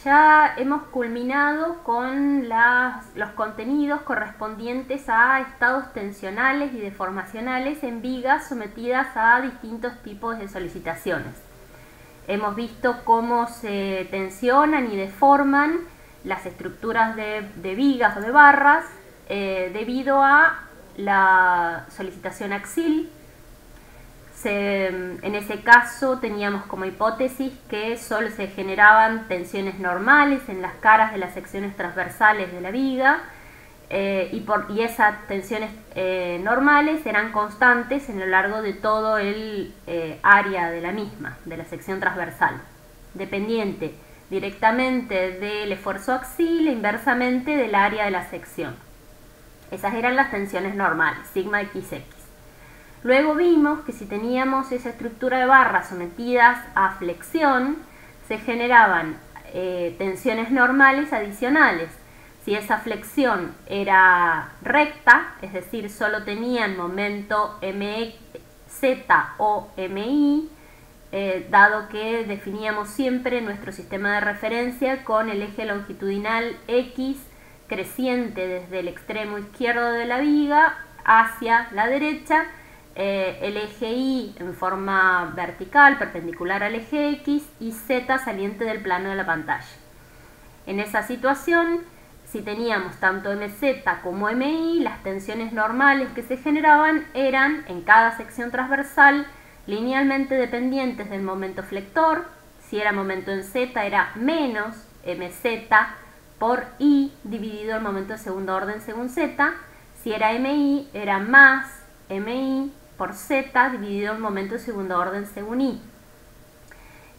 ya hemos culminado con los contenidos correspondientes a estados tensionales y deformacionales en vigas sometidas a distintos tipos de solicitaciones. Hemos visto cómo se tensionan y deforman las estructuras de vigas o de barras debido a la solicitación axil. En ese caso teníamos como hipótesis que solo se generaban tensiones normales en las caras de las secciones transversales de la viga y esas tensiones normales eran constantes en lo largo de todo el área de la misma, de la sección transversal, dependiente directamente del esfuerzo axil e inversamente del área de la sección. Esas eran las tensiones normales, sigma XX. Luego vimos que si teníamos esa estructura de barras sometidas a flexión, se generaban tensiones normales adicionales. Si esa flexión era recta, es decir, solo tenían momento MZ o MI, dado que definíamos siempre nuestro sistema de referencia con el eje longitudinal X creciente desde el extremo izquierdo de la viga hacia la derecha, el eje Y en forma vertical, perpendicular al eje X, y Z saliente del plano de la pantalla. En esa situación, si teníamos tanto MZ como MI, las tensiones normales que se generaban eran, en cada sección transversal, linealmente dependientes del momento flector. Si era momento en Z, era menos MZ por I dividido el momento de segundo orden según Z. Si era MI, era más MI por Z dividido el momento de segundo orden según I.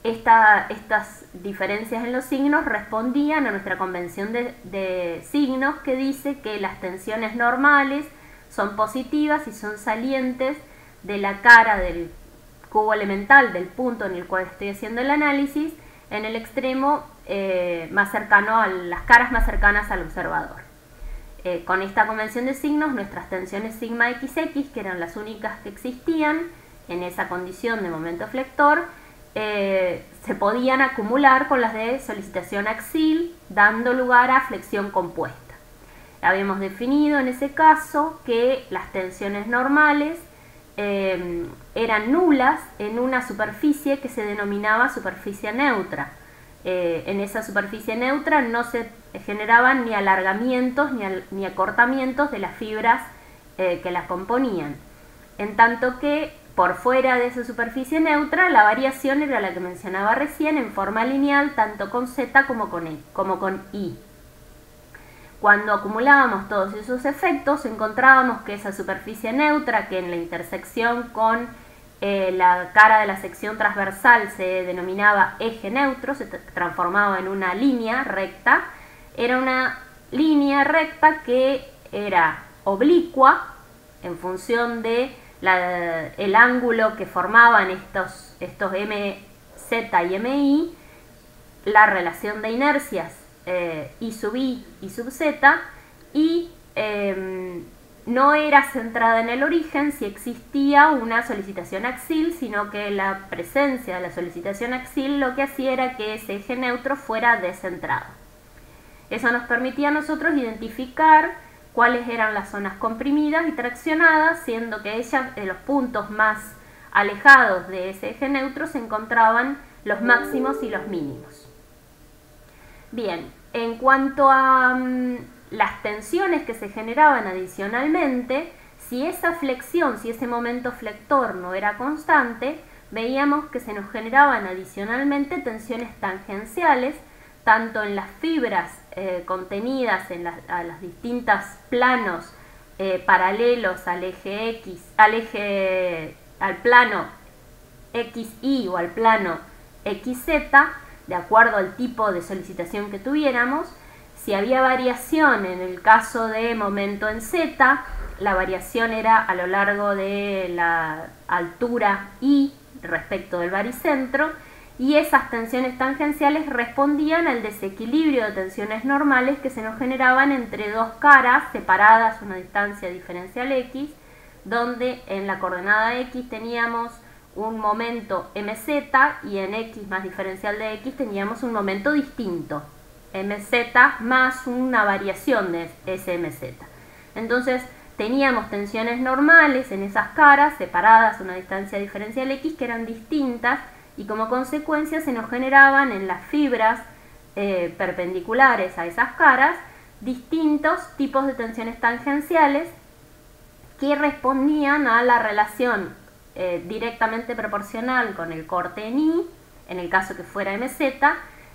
Estas diferencias en los signos respondían a nuestra convención de signos, que dice que las tensiones normales son positivas y son salientes de la cara del cubo elemental, del punto en el cual estoy haciendo el análisis, en el extremo más cercano a las caras más cercanas al observador. Con esta convención de signos, nuestras tensiones sigma XX, que eran las únicas que existían en esa condición de momento flector, se podían acumular con las de solicitación axil, dando lugar a flexión compuesta. Habíamos definido en ese caso que las tensiones normales eran nulas en una superficie que se denominaba superficie neutra. En esa superficie neutra no se generaban ni alargamientos ni acortamientos de las fibras que la componían, en tanto que por fuera de esa superficie neutra la variación era la que mencionaba recién, en forma lineal tanto con Z como con I. Cuando acumulábamos todos esos efectos, encontrábamos que esa superficie neutra, que en la intersección con la cara de la sección transversal se denominaba eje neutro, se transformaba en una línea recta, era una línea recta que era oblicua en función de el ángulo que formaban estos MZ y MI, la relación de inercias I sub I y sub Z, y no era centrada en el origen si existía una solicitación axil, sino que la presencia de la solicitación axil lo que hacía era que ese eje neutro fuera descentrado. Eso nos permitía a nosotros identificar cuáles eran las zonas comprimidas y traccionadas, siendo que en los puntos más alejados de ese eje neutro se encontraban los máximos y los mínimos. Bien, en cuanto a las tensiones que se generaban adicionalmente, si esa flexión, si ese momento flector no era constante, veíamos que se nos generaban adicionalmente tensiones tangenciales, tanto en las fibras contenidas a los distintos planos paralelos al eje X, al plano XY o al plano XZ, de acuerdo al tipo de solicitación que tuviéramos. Si había variación en el caso de momento en Z, la variación era a lo largo de la altura Y respecto del baricentro, y esas tensiones tangenciales respondían al desequilibrio de tensiones normales que se nos generaban entre dos caras separadas a una distancia diferencial X, donde en la coordenada X teníamos un momento mz y en x más diferencial de x teníamos un momento distinto, mz más una variación de ese mz. Entonces teníamos tensiones normales en esas caras, separadas a una distancia diferencial x, que eran distintas, y como consecuencia se nos generaban en las fibras perpendiculares a esas caras distintos tipos de tensiones tangenciales que respondían a la relación directamente proporcional con el corte en I, en el caso que fuera mz,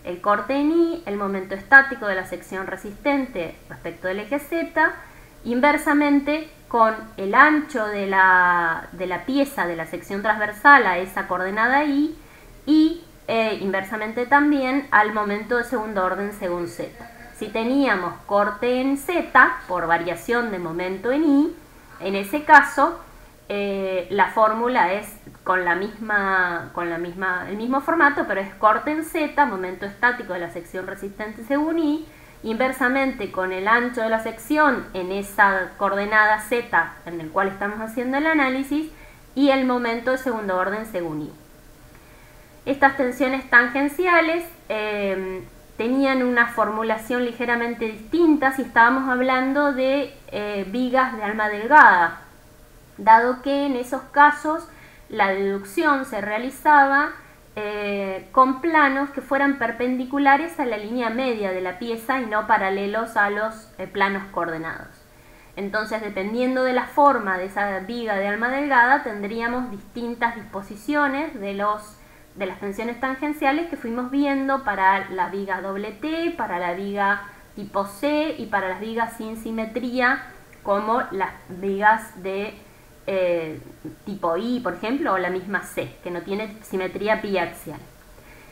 el corte en I, el momento estático de la sección resistente respecto del eje Z, inversamente con el ancho de la pieza de la sección transversal a esa coordenada I, y inversamente también al momento de segundo orden según Z. Si teníamos corte en Z por variación de momento en I, en ese caso la fórmula es el mismo formato, pero es corte en Z, momento estático de la sección resistente según I, inversamente con el ancho de la sección en esa coordenada Z en el cual estamos haciendo el análisis, y el momento de segundo orden según I. Estas tensiones tangenciales tenían una formulación ligeramente distinta si estábamos hablando de vigas de alma delgada, dado que en esos casos la deducción se realizaba con planos que fueran perpendiculares a la línea media de la pieza y no paralelos a los planos coordenados. Entonces, dependiendo de la forma de esa viga de alma delgada, tendríamos distintas disposiciones de las tensiones tangenciales que fuimos viendo para la viga doble T, para la viga tipo C y para las vigas sin simetría, como las vigas de tipo I, por ejemplo, o la misma C, que no tiene simetría biaxial.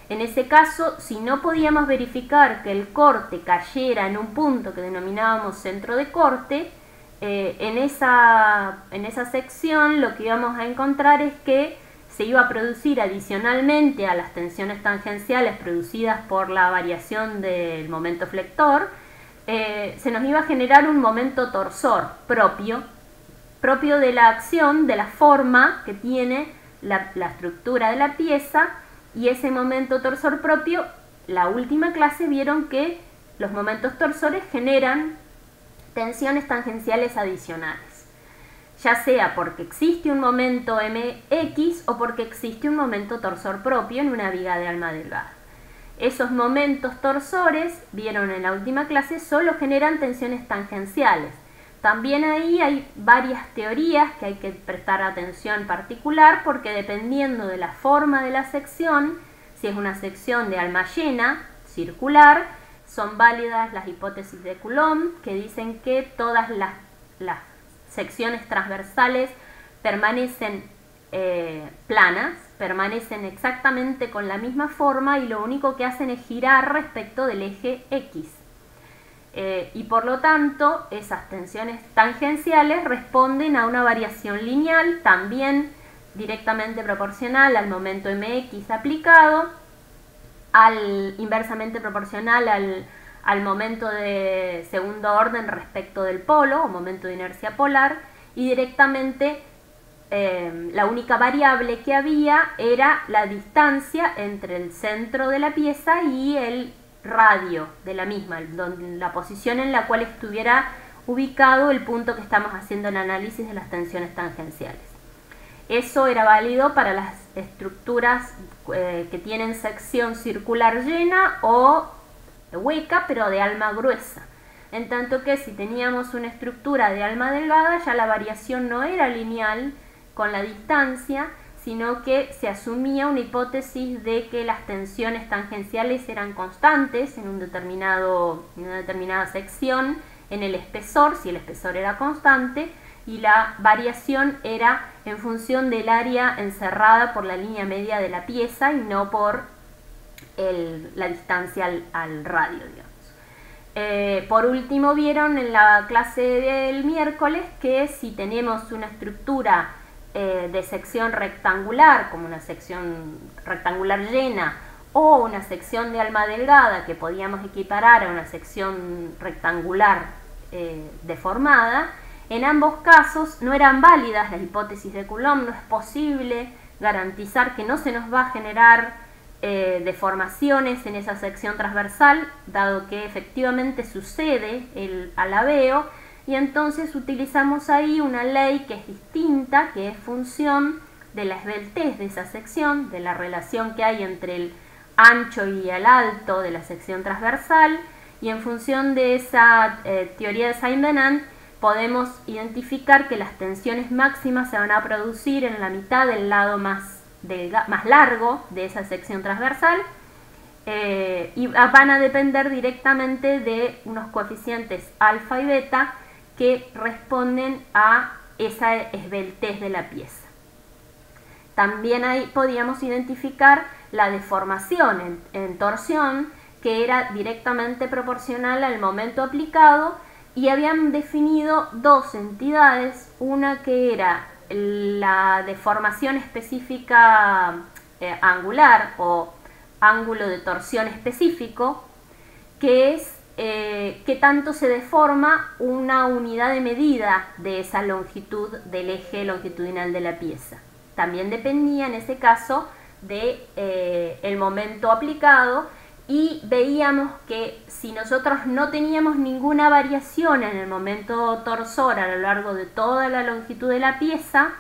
En ese caso, si no podíamos verificar que el corte cayera en un punto que denominábamos centro de corte, en esa sección lo que íbamos a encontrar es que se iba a producir adicionalmente a las tensiones tangenciales producidas por la variación del momento flector, se nos iba a generar un momento torsor propio de la acción, de la forma que tiene la estructura de la pieza, y ese momento torsor propio, la última clase vieron que los momentos torsores generan tensiones tangenciales adicionales, ya sea porque existe un momento mx o porque existe un momento torsor propio en una viga de alma delgada. Esos momentos torsores, vieron en la última clase, solo generan tensiones tangenciales. También ahí hay varias teorías que hay que prestar atención particular, porque dependiendo de la forma de la sección, si es una sección de alma llena, circular, son válidas las hipótesis de Coulomb, que dicen que todas las secciones transversales permanecen planas, permanecen exactamente con la misma forma y lo único que hacen es girar respecto del eje X. Y por lo tanto esas tensiones tangenciales responden a una variación lineal, también directamente proporcional al momento mx aplicado, inversamente proporcional al momento de segundo orden respecto del polo o momento de inercia polar, y directamente la única variable que había era la distancia entre el centro de la pieza y el radio de la misma, la posición en la cual estuviera ubicado el punto que estamos haciendo el análisis de las tensiones tangenciales. Eso era válido para las estructuras que tienen sección circular llena o hueca, pero de alma gruesa. En tanto que si teníamos una estructura de alma delgada, ya la variación no era lineal con la distancia, sino que se asumía una hipótesis de que las tensiones tangenciales eran constantes en una determinada sección, en el espesor, si el espesor era constante, y la variación era en función del área encerrada por la línea media de la pieza y no por la distancia al radio, digamos. Por último, vieron en la clase del miércoles que si tenemos una estructura de sección rectangular, como una sección rectangular llena, o una sección de alma delgada que podíamos equiparar a una sección rectangular deformada, en ambos casos no eran válidas las hipótesis de Coulomb. No es posible garantizar que no se nos va a generar deformaciones en esa sección transversal, dado que efectivamente sucede el alabeo, y entonces utilizamos ahí una ley que es distinta, que es función de la esbeltez de esa sección, de la relación que hay entre el ancho y el alto de la sección transversal, y en función de esa teoría de Saint-Venant podemos identificar que las tensiones máximas se van a producir en la mitad del lado más largo de esa sección transversal, y van a depender directamente de unos coeficientes alfa y beta que responden a esa esbeltez de la pieza. También ahí podíamos identificar la deformación en torsión, que era directamente proporcional al momento aplicado, y habían definido dos entidades, una que era la deformación específica angular o ángulo de torsión específico, que es que tanto se deforma una unidad de medida de esa longitud del eje longitudinal de la pieza. También dependía en ese caso de el momento aplicado, y veíamos que si nosotros no teníamos ninguna variación en el momento torsor a lo largo de toda la longitud de la pieza,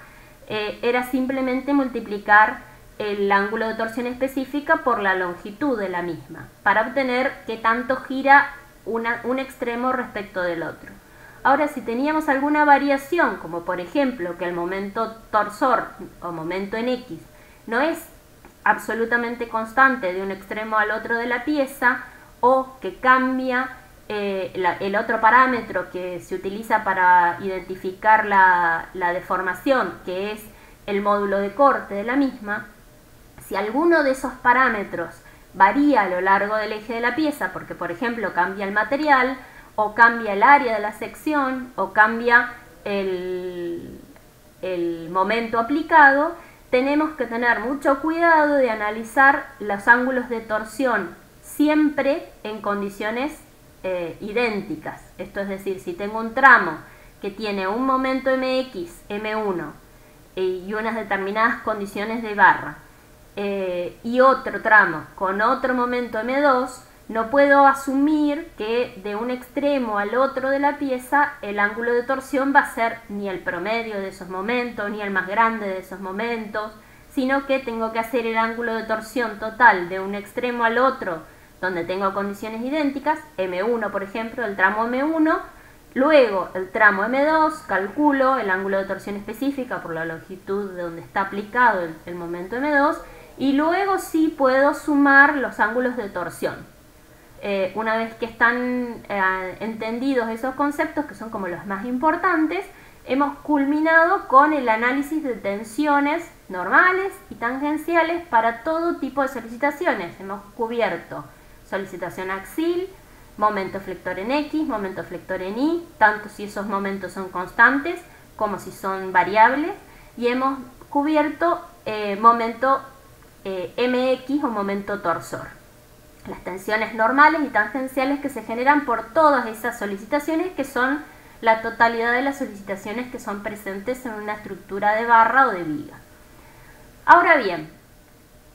era simplemente multiplicar el ángulo de torsión específica por la longitud de la misma, para obtener qué tanto gira un extremo respecto del otro. Ahora, si teníamos alguna variación, como por ejemplo que el momento torsor o momento en X no es absolutamente constante de un extremo al otro de la pieza, o que cambia el otro parámetro que se utiliza para identificar la deformación, que es el módulo de corte de la misma, si alguno de esos parámetros varía a lo largo del eje de la pieza, porque por ejemplo cambia el material, o cambia el área de la sección, o cambia el momento aplicado, tenemos que tener mucho cuidado de analizar los ángulos de torsión siempre en condiciones idénticas. Esto es decir, si tengo un tramo que tiene un momento MX, M1 y unas determinadas condiciones de barra, y otro tramo con otro momento M2, no puedo asumir que de un extremo al otro de la pieza el ángulo de torsión va a ser ni el promedio de esos momentos, ni el más grande de esos momentos, sino que tengo que hacer el ángulo de torsión total de un extremo al otro, donde tengo condiciones idénticas, M1 por ejemplo, el tramo M1, luego el tramo M2, calculo el ángulo de torsión específica por la longitud de donde está aplicado el momento M2, y luego sí puedo sumar los ángulos de torsión. Una vez que están entendidos esos conceptos, que son como los más importantes, hemos culminado con el análisis de tensiones normales y tangenciales para todo tipo de solicitaciones. Hemos cubierto solicitación axil, momento flector en X, momento flector en Y, tanto si esos momentos son constantes como si son variables, y hemos cubierto momento MX o momento torsor. Las tensiones normales y tangenciales que se generan por todas esas solicitaciones, que son la totalidad de las solicitaciones que son presentes en una estructura de barra o de viga. Ahora bien,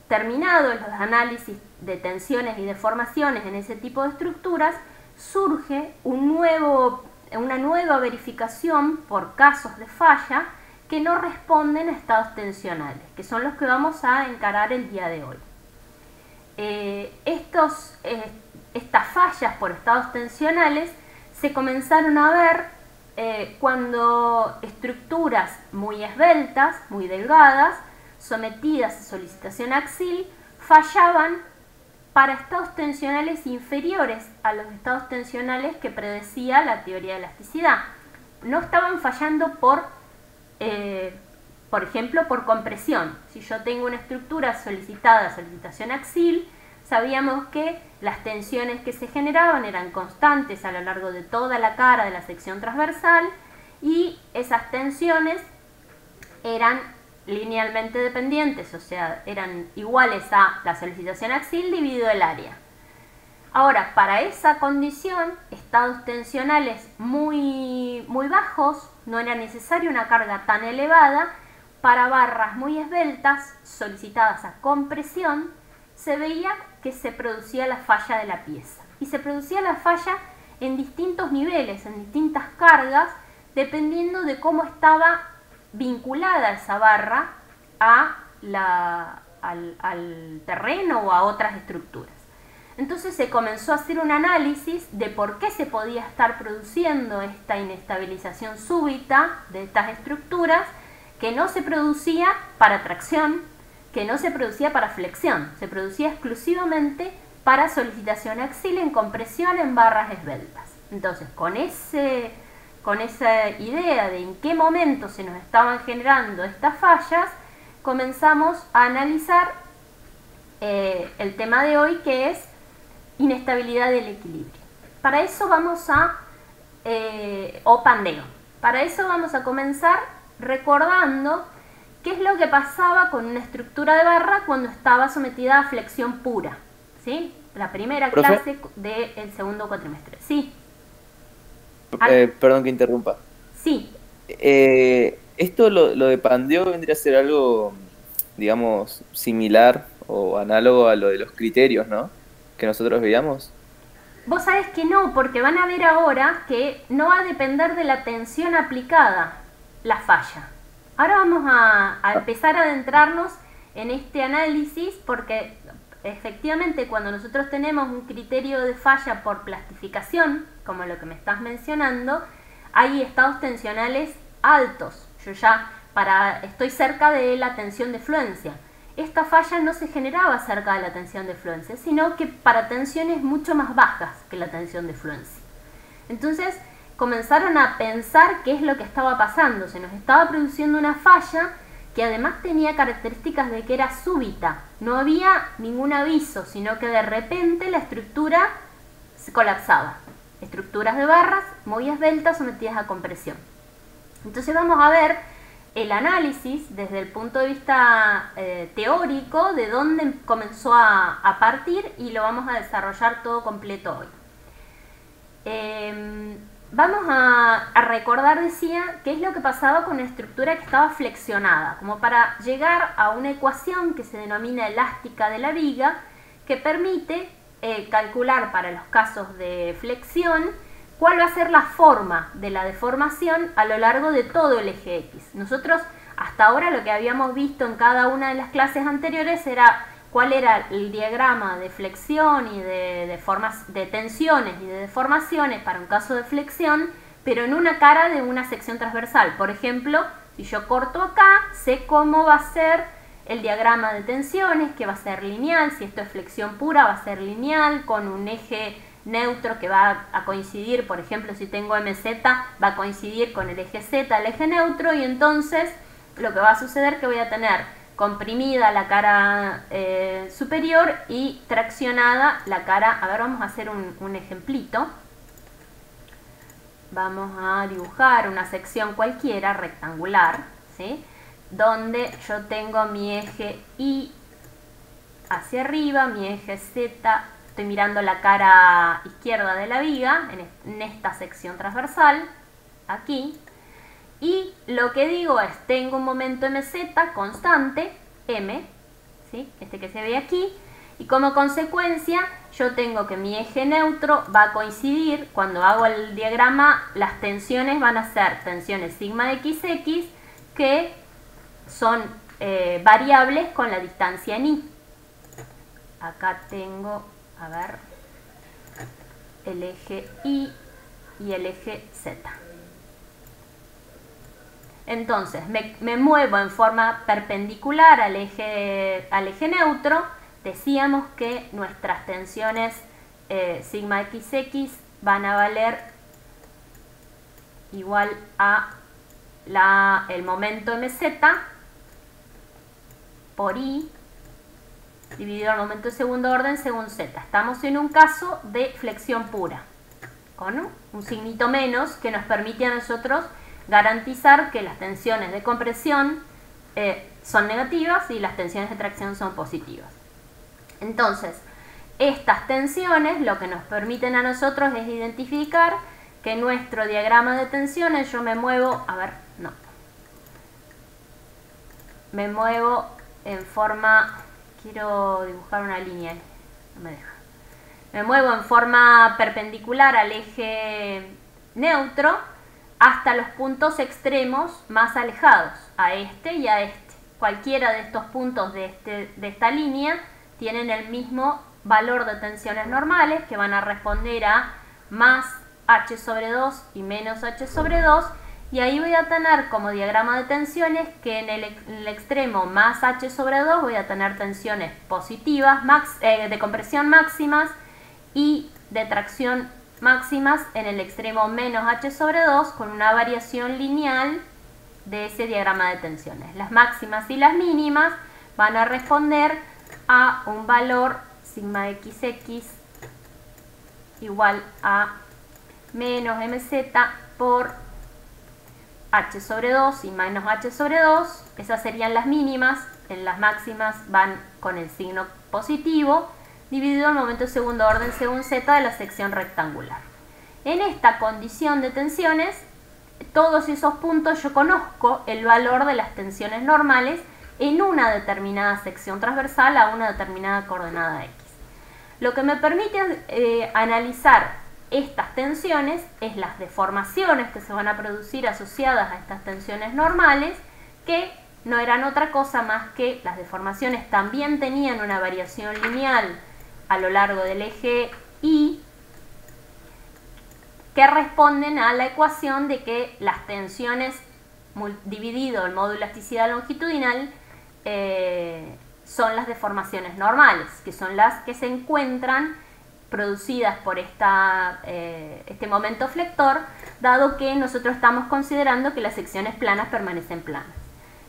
terminados los análisis de tensiones y deformaciones en ese tipo de estructuras, surge una nueva verificación por casos de falla que no responden a estados tensionales, que son los que vamos a encarar el día de hoy. Estas fallas por estados tensionales se comenzaron a ver cuando estructuras muy esbeltas, muy delgadas, sometidas a solicitación axil, fallaban para estados tensionales inferiores a los estados tensionales que predecía la teoría de elasticidad. No estaban fallando por ejemplo, por compresión. Si yo tengo una estructura solicitada, solicitación axil, sabíamos que las tensiones que se generaban eran constantes a lo largo de toda la cara de la sección transversal, y esas tensiones eran linealmente dependientes, o sea, eran iguales a la solicitación axil dividido el área. Ahora, para esa condición, estados tensionales muy bajos, no era necesaria una carga tan elevada, para barras muy esbeltas solicitadas a compresión, se veía que se producía la falla de la pieza. Y se producía la falla en distintos niveles, en distintas cargas, dependiendo de cómo estaba vinculada esa barra al terreno o a otras estructuras. Entonces se comenzó a hacer un análisis de por qué se podía estar produciendo esta inestabilización súbita de estas estructuras, que no se producía para tracción, que no se producía para flexión, se producía exclusivamente para solicitación axial en compresión en barras esbeltas. Entonces, con esa idea de en qué momento se nos estaban generando estas fallas, comenzamos a analizar el tema de hoy, que es inestabilidad del equilibrio. Para eso vamos o pandeo. Para eso vamos a comenzar recordando qué es lo que pasaba con una estructura de barra cuando estaba sometida a flexión pura, ¿sí? La primera clase del segundo cuatrimestre. Sí. Perdón que interrumpa. Sí. Esto, lo de pandeo, vendría a ser algo, digamos, similar o análogo a lo de los criterios, ¿no? Que nosotros veíamos. Vos sabés que no, porque van a ver ahora que no va a depender de la tensión aplicada la falla. Ahora vamos a empezar a adentrarnos en este análisis, porque efectivamente cuando nosotros tenemos un criterio de falla por plastificación, como lo que me estás mencionando, hay estados tensionales altos. Yo ya estoy cerca de la tensión de fluencia. Esta falla no se generaba cerca de la tensión de fluencia, sino que para tensiones mucho más bajas que la tensión de fluencia. Entonces comenzaron a pensar qué es lo que estaba pasando. Se nos estaba produciendo una falla que además tenía características de que era súbita. No había ningún aviso, sino que de repente la estructura se colapsaba. Estructuras de barras muy esbeltas sometidas a compresión. Entonces vamos a ver el análisis desde el punto de vista teórico de dónde comenzó a partir, y lo vamos a desarrollar todo completo hoy. Vamos a recordar, decía, qué es lo que pasaba con una estructura que estaba flexionada, como para llegar a una ecuación que se denomina elástica de la viga, que permite calcular para los casos de flexión cuál va a ser la forma de la deformación a lo largo de todo el eje X. Nosotros hasta ahora lo que habíamos visto en cada una de las clases anteriores era cuál era el diagrama de flexión y de tensiones y de deformaciones para un caso de flexión, pero en una cara de una sección transversal. Por ejemplo, si yo corto acá, sé cómo va a ser el diagrama de tensiones, que va a ser lineal. Si esto es flexión pura, va a ser lineal, con un eje neutro que va a coincidir, por ejemplo, si tengo MZ, va a coincidir con el eje Z, el eje neutro, y entonces lo que va a suceder es que voy a tener comprimida la cara superior y traccionada la cara. A ver, vamos a hacer un ejemplito. Vamos a dibujar una sección cualquiera, rectangular, ¿sí? Donde yo tengo mi eje Y hacia arriba, mi eje Z, estoy mirando la cara izquierda de la viga, en esta sección transversal, aquí, y lo que digo es, tengo un momento MZ constante, M, ¿sí? Este que se ve aquí, y como consecuencia yo tengo que mi eje neutro va a coincidir, cuando hago el diagrama, las tensiones van a ser tensiones sigma XX, que son variables con la distancia en Y. Acá tengo, a ver, el eje Y y el eje Z. Entonces me muevo en forma perpendicular al eje neutro. Decíamos que nuestras tensiones sigma XX van a valer igual a el momento MZ por I dividido el momento de segundo orden según Z. Estamos en un caso de flexión pura, con un signito menos que nos permite a nosotros garantizar que las tensiones de compresión son negativas y las tensiones de tracción son positivas. Entonces, estas tensiones lo que nos permiten a nosotros es identificar que en nuestro diagrama de tensiones yo me muevo, a ver, no. me muevo en forma, quiero dibujar una línea, no me deja. Me muevo en forma perpendicular al eje neutro hasta los puntos extremos más alejados, a este y a este. Cualquiera de estos puntos de esta línea tienen el mismo valor de tensiones normales, que van a responder a más h sobre 2 y menos h sobre 2, y ahí voy a tener como diagrama de tensiones que en el extremo más h sobre 2 voy a tener tensiones positivas, de compresión máximas, y de tracción máximas en el extremo menos h sobre 2, con una variación lineal de ese diagrama de tensiones. Las máximas y las mínimas van a responder a un valor sigma xx igual a menos mz por h sobre 2 y menos h sobre 2. Esas serían las mínimas. En las máximas van con el signo positivo, dividido el momento de segundo orden según z de la sección rectangular. En esta condición de tensiones, todos esos puntos yo conozco el valor de las tensiones normales en una determinada sección transversal a una determinada coordenada x. Lo que me permite analizar estas tensiones es las deformaciones que se van a producir asociadas a estas tensiones normales, que no eran otra cosa más que las deformaciones también tenían una variación lineal a lo largo del eje Y, que responden a la ecuación de que las tensiones dividido el módulo de elasticidad longitudinal son las deformaciones normales, que son las que se encuentran producidas por este momento flector, dado que nosotros estamos considerando que las secciones planas permanecen planas.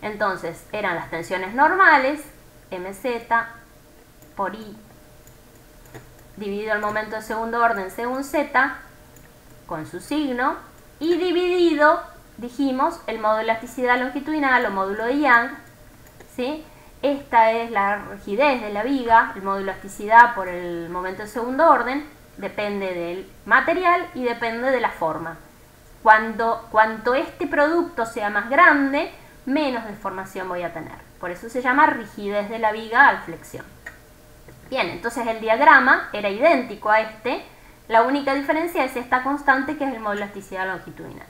Entonces, eran las tensiones normales, mz por I, dividido el momento de segundo orden según z, con su signo, y dividido, dijimos, el módulo de elasticidad longitudinal o módulo de Young, ¿sí? Esta es la rigidez de la viga, el módulo de elasticidad por el momento de segundo orden, depende del material y depende de la forma. Cuanto este producto sea más grande, menos deformación voy a tener. Por eso se llama rigidez de la viga al flexión. Bien, entonces el diagrama era idéntico a este, la única diferencia es esta constante que es el módulo de elasticidad longitudinal.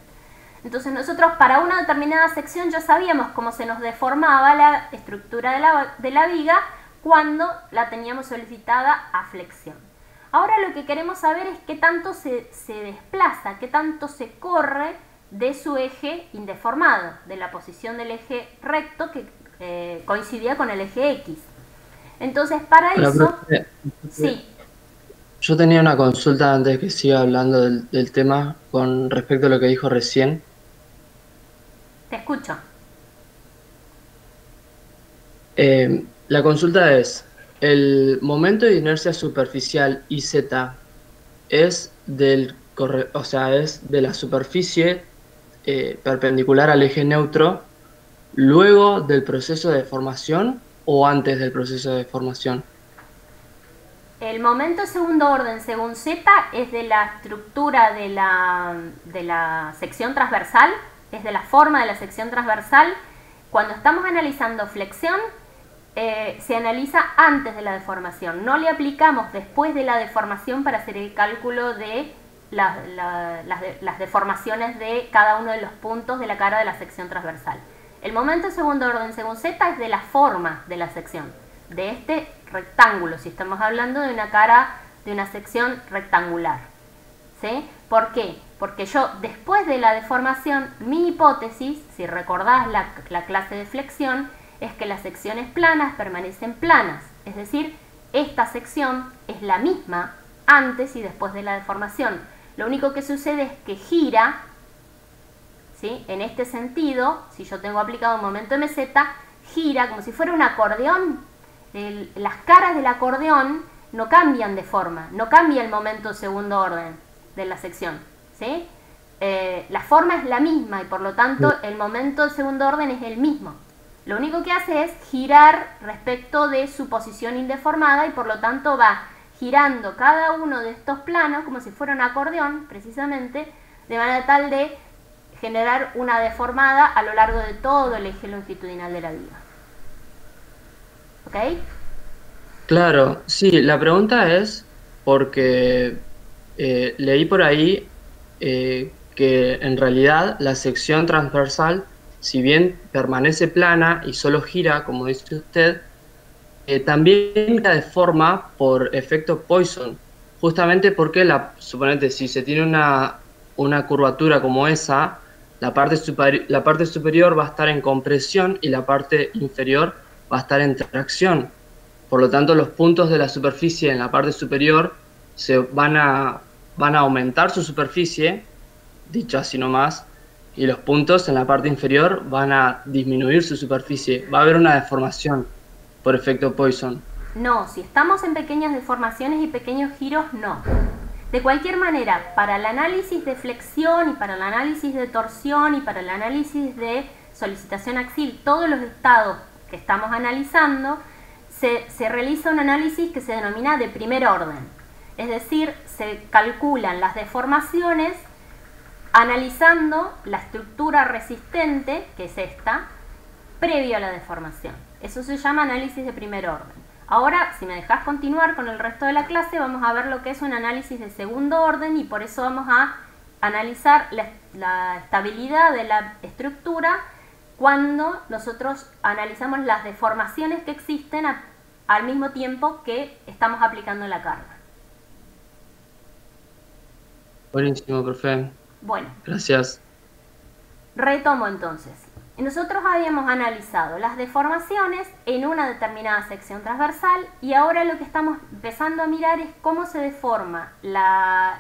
Entonces nosotros para una determinada sección ya sabíamos cómo se nos deformaba la estructura de la viga cuando la teníamos solicitada a flexión. Ahora lo que queremos saber es qué tanto se desplaza, qué tanto se corre de su eje indeformado, de la posición del eje recto que coincidía con el eje X. Entonces para eso... Sí. Yo tenía una consulta antes que siga hablando del tema con respecto a lo que dijo recién. Te escucho. La consulta es, ¿el momento de inercia superficial IZ es es de la superficie perpendicular al eje neutro luego del proceso de deformación o antes del proceso de deformación? El momento de segundo orden según z es de la estructura de la sección transversal, es de la forma de la sección transversal. Cuando estamos analizando flexión, se analiza antes de la deformación. No le aplicamos después de la deformación para hacer el cálculo de las deformaciones de cada uno de los puntos de la cara de la sección transversal. El momento de segundo orden según z es de la forma de la sección, de este rectángulo, si estamos hablando de una cara de una sección rectangular, ¿sí? ¿Por qué? Porque yo, después de la deformación, mi hipótesis, si recordás la clase de flexión, es que las secciones planas permanecen planas, es decir, esta sección es la misma antes y después de la deformación. Lo único que sucede es que gira, ¿sí? En este sentido, si yo tengo aplicado un momento mz, gira como si fuera un acordeón. Las caras del acordeón no cambian de forma, no cambia el momento segundo orden de la sección, ¿sí? La forma es la misma y por lo tanto el momento de segundo orden es el mismo. Lo único que hace es girar respecto de su posición indeformada y por lo tanto va girando cada uno de estos planos como si fuera un acordeón, precisamente, de manera tal de generar una deformada a lo largo de todo el eje longitudinal de la viga. ¿Ok? Claro, sí, la pregunta es porque leí por ahí que en realidad la sección transversal, si bien permanece plana y solo gira, como dice usted, también la deforma por efecto Poisson, justamente porque suponete, si se tiene una curvatura como esa, la parte superior va a estar en compresión y la parte inferior va a estar en tracción. Por lo tanto, los puntos de la superficie en la parte superior van a aumentar su superficie, dicho así nomás, y los puntos en la parte inferior van a disminuir su superficie. Va a haber una deformación por efecto Poisson. No, si estamos en pequeñas deformaciones y pequeños giros, no. De cualquier manera, para el análisis de flexión y para el análisis de torsión y para el análisis de solicitación axial, todos los estados que estamos analizando, se realiza un análisis que se denomina de primer orden. Es decir, se calculan las deformaciones analizando la estructura resistente, que es esta, previo a la deformación. Eso se llama análisis de primer orden. Ahora, si me dejas continuar con el resto de la clase, vamos a ver lo que es un análisis de segundo orden y por eso vamos a analizar la estabilidad de la estructura cuando nosotros analizamos las deformaciones que existen al mismo tiempo que estamos aplicando la carga. Buenísimo, profe. Bueno, Gracias. retomo entonces. Nosotros habíamos analizado las deformaciones en una determinada sección transversal y ahora lo que estamos empezando a mirar es cómo se deforma la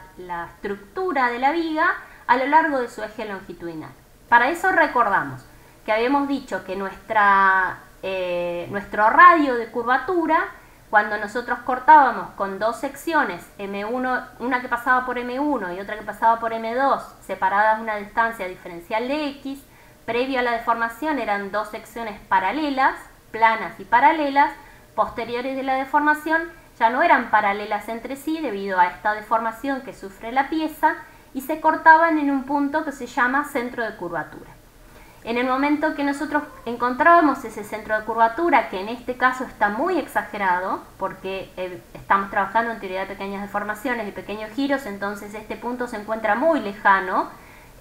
estructura de la viga a lo largo de su eje longitudinal. Para eso recordamos que habíamos dicho que nuestro radio de curvatura, cuando nosotros cortábamos con dos secciones, M1, una que pasaba por M1 y otra que pasaba por M2, separadas una distancia diferencial de X, previo a la deformación eran dos secciones paralelas, planas y paralelas, posteriores de la deformación ya no eran paralelas entre sí debido a esta deformación que sufre la pieza y se cortaban en un punto que se llama centro de curvatura. En el momento que nosotros encontrábamos ese centro de curvatura, que en este caso está muy exagerado, porque estamos trabajando en teoría de pequeñas deformaciones y pequeños giros, entonces este punto se encuentra muy lejano,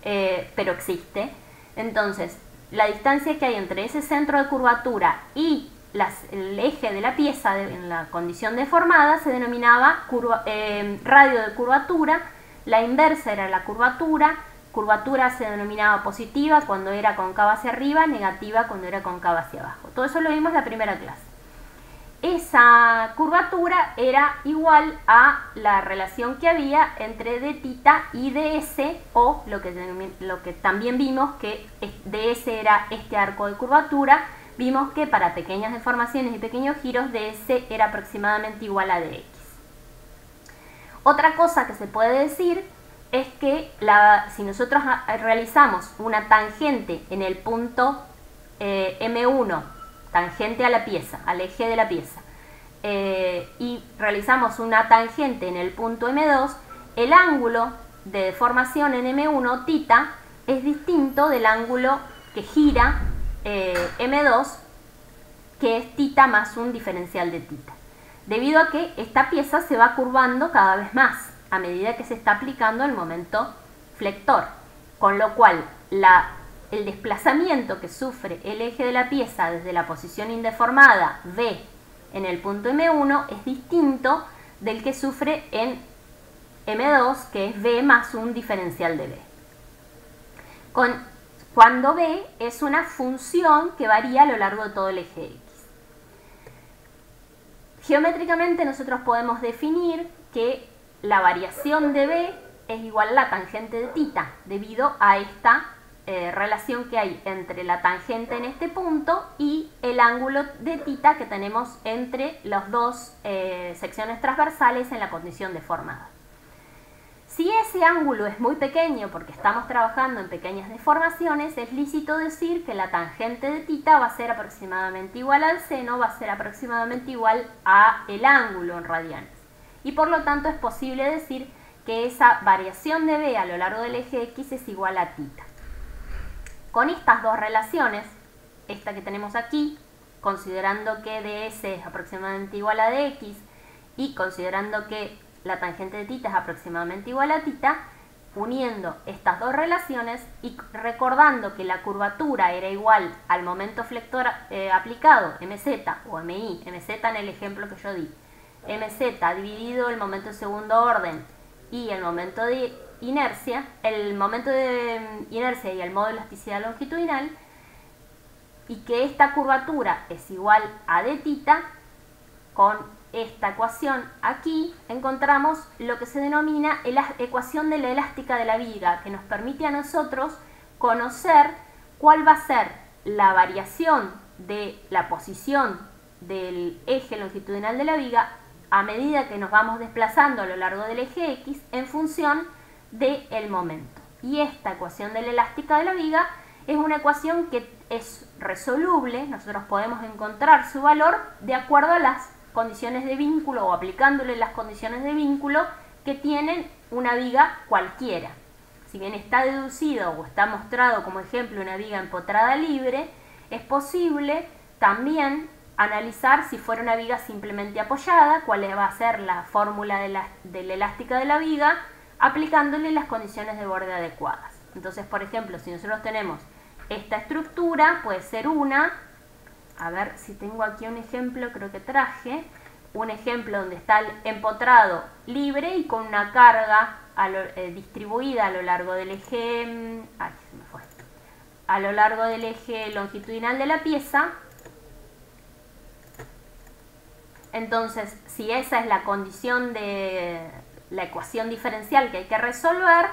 pero existe. Entonces, la distancia que hay entre ese centro de curvatura y el eje de la pieza en la condición deformada se denominaba radio de curvatura. La inversa era la curvatura. Curvatura se denominaba positiva cuando era cóncava hacia arriba, negativa cuando era cóncava hacia abajo. Todo eso lo vimos en la primera clase. Esa curvatura era igual a la relación que había entre dθ y ds, o lo que también vimos que ds era este arco de curvatura. Vimos que para pequeñas deformaciones y pequeños giros ds era aproximadamente igual a dx. Otra cosa que se puede decir es que si nosotros realizamos una tangente en el punto M1, tangente a la pieza, al eje de la pieza, y realizamos una tangente en el punto M2, el ángulo de deformación en M1, θ, es distinto del ángulo que gira M2, que es θ más un diferencial de θ, debido a que esta pieza se va curvando cada vez más a medida que se está aplicando el momento flector, con lo cual el desplazamiento que sufre el eje de la pieza desde la posición indeformada V en el punto M1 es distinto del que sufre en M2, que es V más un diferencial de V. Cuando V es una función que varía a lo largo de todo el eje X. Geométricamente nosotros podemos definir que la variación de V es igual a la tangente de θ, debido a esta relación que hay entre la tangente en este punto y el ángulo de θ que tenemos entre las dos secciones transversales en la condición deformada. Si ese ángulo es muy pequeño, porque estamos trabajando en pequeñas deformaciones, es lícito decir que la tangente de θ va a ser aproximadamente igual al seno, va a ser aproximadamente igual a el ángulo en radianes. Y por lo tanto es posible decir que esa variación de V a lo largo del eje X es igual a θ. Con estas dos relaciones, esta que tenemos aquí considerando que ds es aproximadamente igual a dx y considerando que la tangente de θ es aproximadamente igual a θ, uniendo estas dos relaciones y recordando que la curvatura era igual al momento flector aplicado, mz o mi, mz en el ejemplo que yo di, mz dividido el momento de segundo orden y el momento de inercia, y el modo de elasticidad longitudinal, y que esta curvatura es igual a dθ, con esta ecuación aquí encontramos lo que se denomina la ecuación de la elástica de la viga, que nos permite a nosotros conocer cuál va a ser la variación de la posición del eje longitudinal de la viga a medida que nos vamos desplazando a lo largo del eje X en función del momento. Y esta ecuación de la elástica de la viga es una ecuación que es resoluble, nosotros podemos encontrar su valor de acuerdo a las condiciones de vínculo o aplicándole las condiciones de vínculo que tienen una viga cualquiera. Si bien está deducido o está mostrado como ejemplo una viga empotrada libre, es posible también analizar si fuera una viga simplemente apoyada, cuál va a ser la fórmula de la elástica de la viga, aplicándole las condiciones de borde adecuadas. Entonces, por ejemplo, si nosotros tenemos esta estructura, puede ser a ver si tengo aquí un ejemplo, creo que traje un ejemplo donde está el empotrado libre y con una carga distribuida a lo largo del eje, a lo largo del eje longitudinal de la pieza. Entonces, si esa es la condición de la ecuación diferencial que hay que resolver,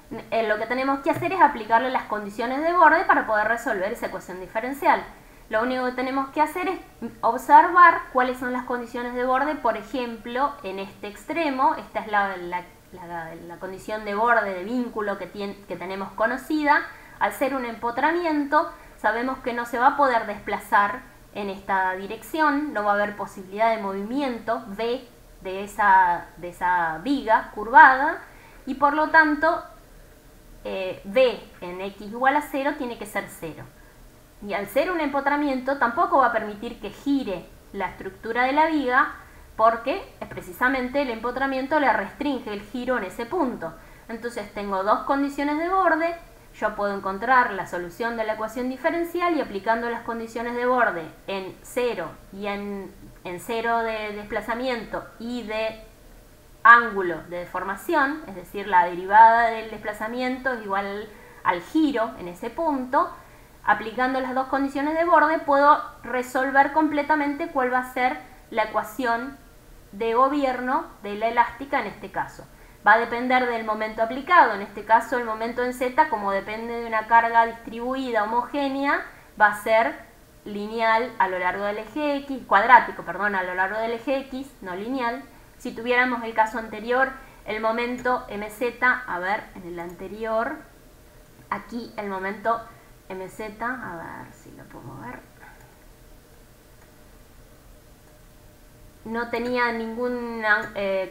lo que tenemos que hacer es aplicarle las condiciones de borde para poder resolver esa ecuación diferencial. Lo único que tenemos que hacer es observar cuáles son las condiciones de borde. Por ejemplo, en este extremo, esta es la condición de borde, de vínculo que tenemos conocida. Al ser un empotramiento, sabemos que no se va a poder desplazar en esta dirección, no va a haber posibilidad de movimiento V de esa viga curvada, y por lo tanto V en x igual a 0 tiene que ser 0. Y al ser un empotramiento tampoco va a permitir que gire la estructura de la viga, porque precisamente el empotramiento le restringe el giro en ese punto. Entonces tengo dos condiciones de borde, yo puedo encontrar la solución de la ecuación diferencial y aplicando las condiciones de borde en 0 y en 0 de desplazamiento y de ángulo de deformación, es decir, la derivada del desplazamiento es igual al giro en ese punto. Aplicando las dos condiciones de borde puedo resolver completamente cuál va a ser la ecuación de gobierno de la elástica en este caso. Va a depender del momento aplicado, en este caso el momento en Z, como depende de una carga distribuida homogénea, va a ser lineal a lo largo del eje X, cuadrático, perdón, a lo largo del eje X, no lineal. Si tuviéramos el caso anterior, el momento MZ, a ver, en el anterior, aquí el momento MZ, a ver si lo puedo mover, no tenía ningún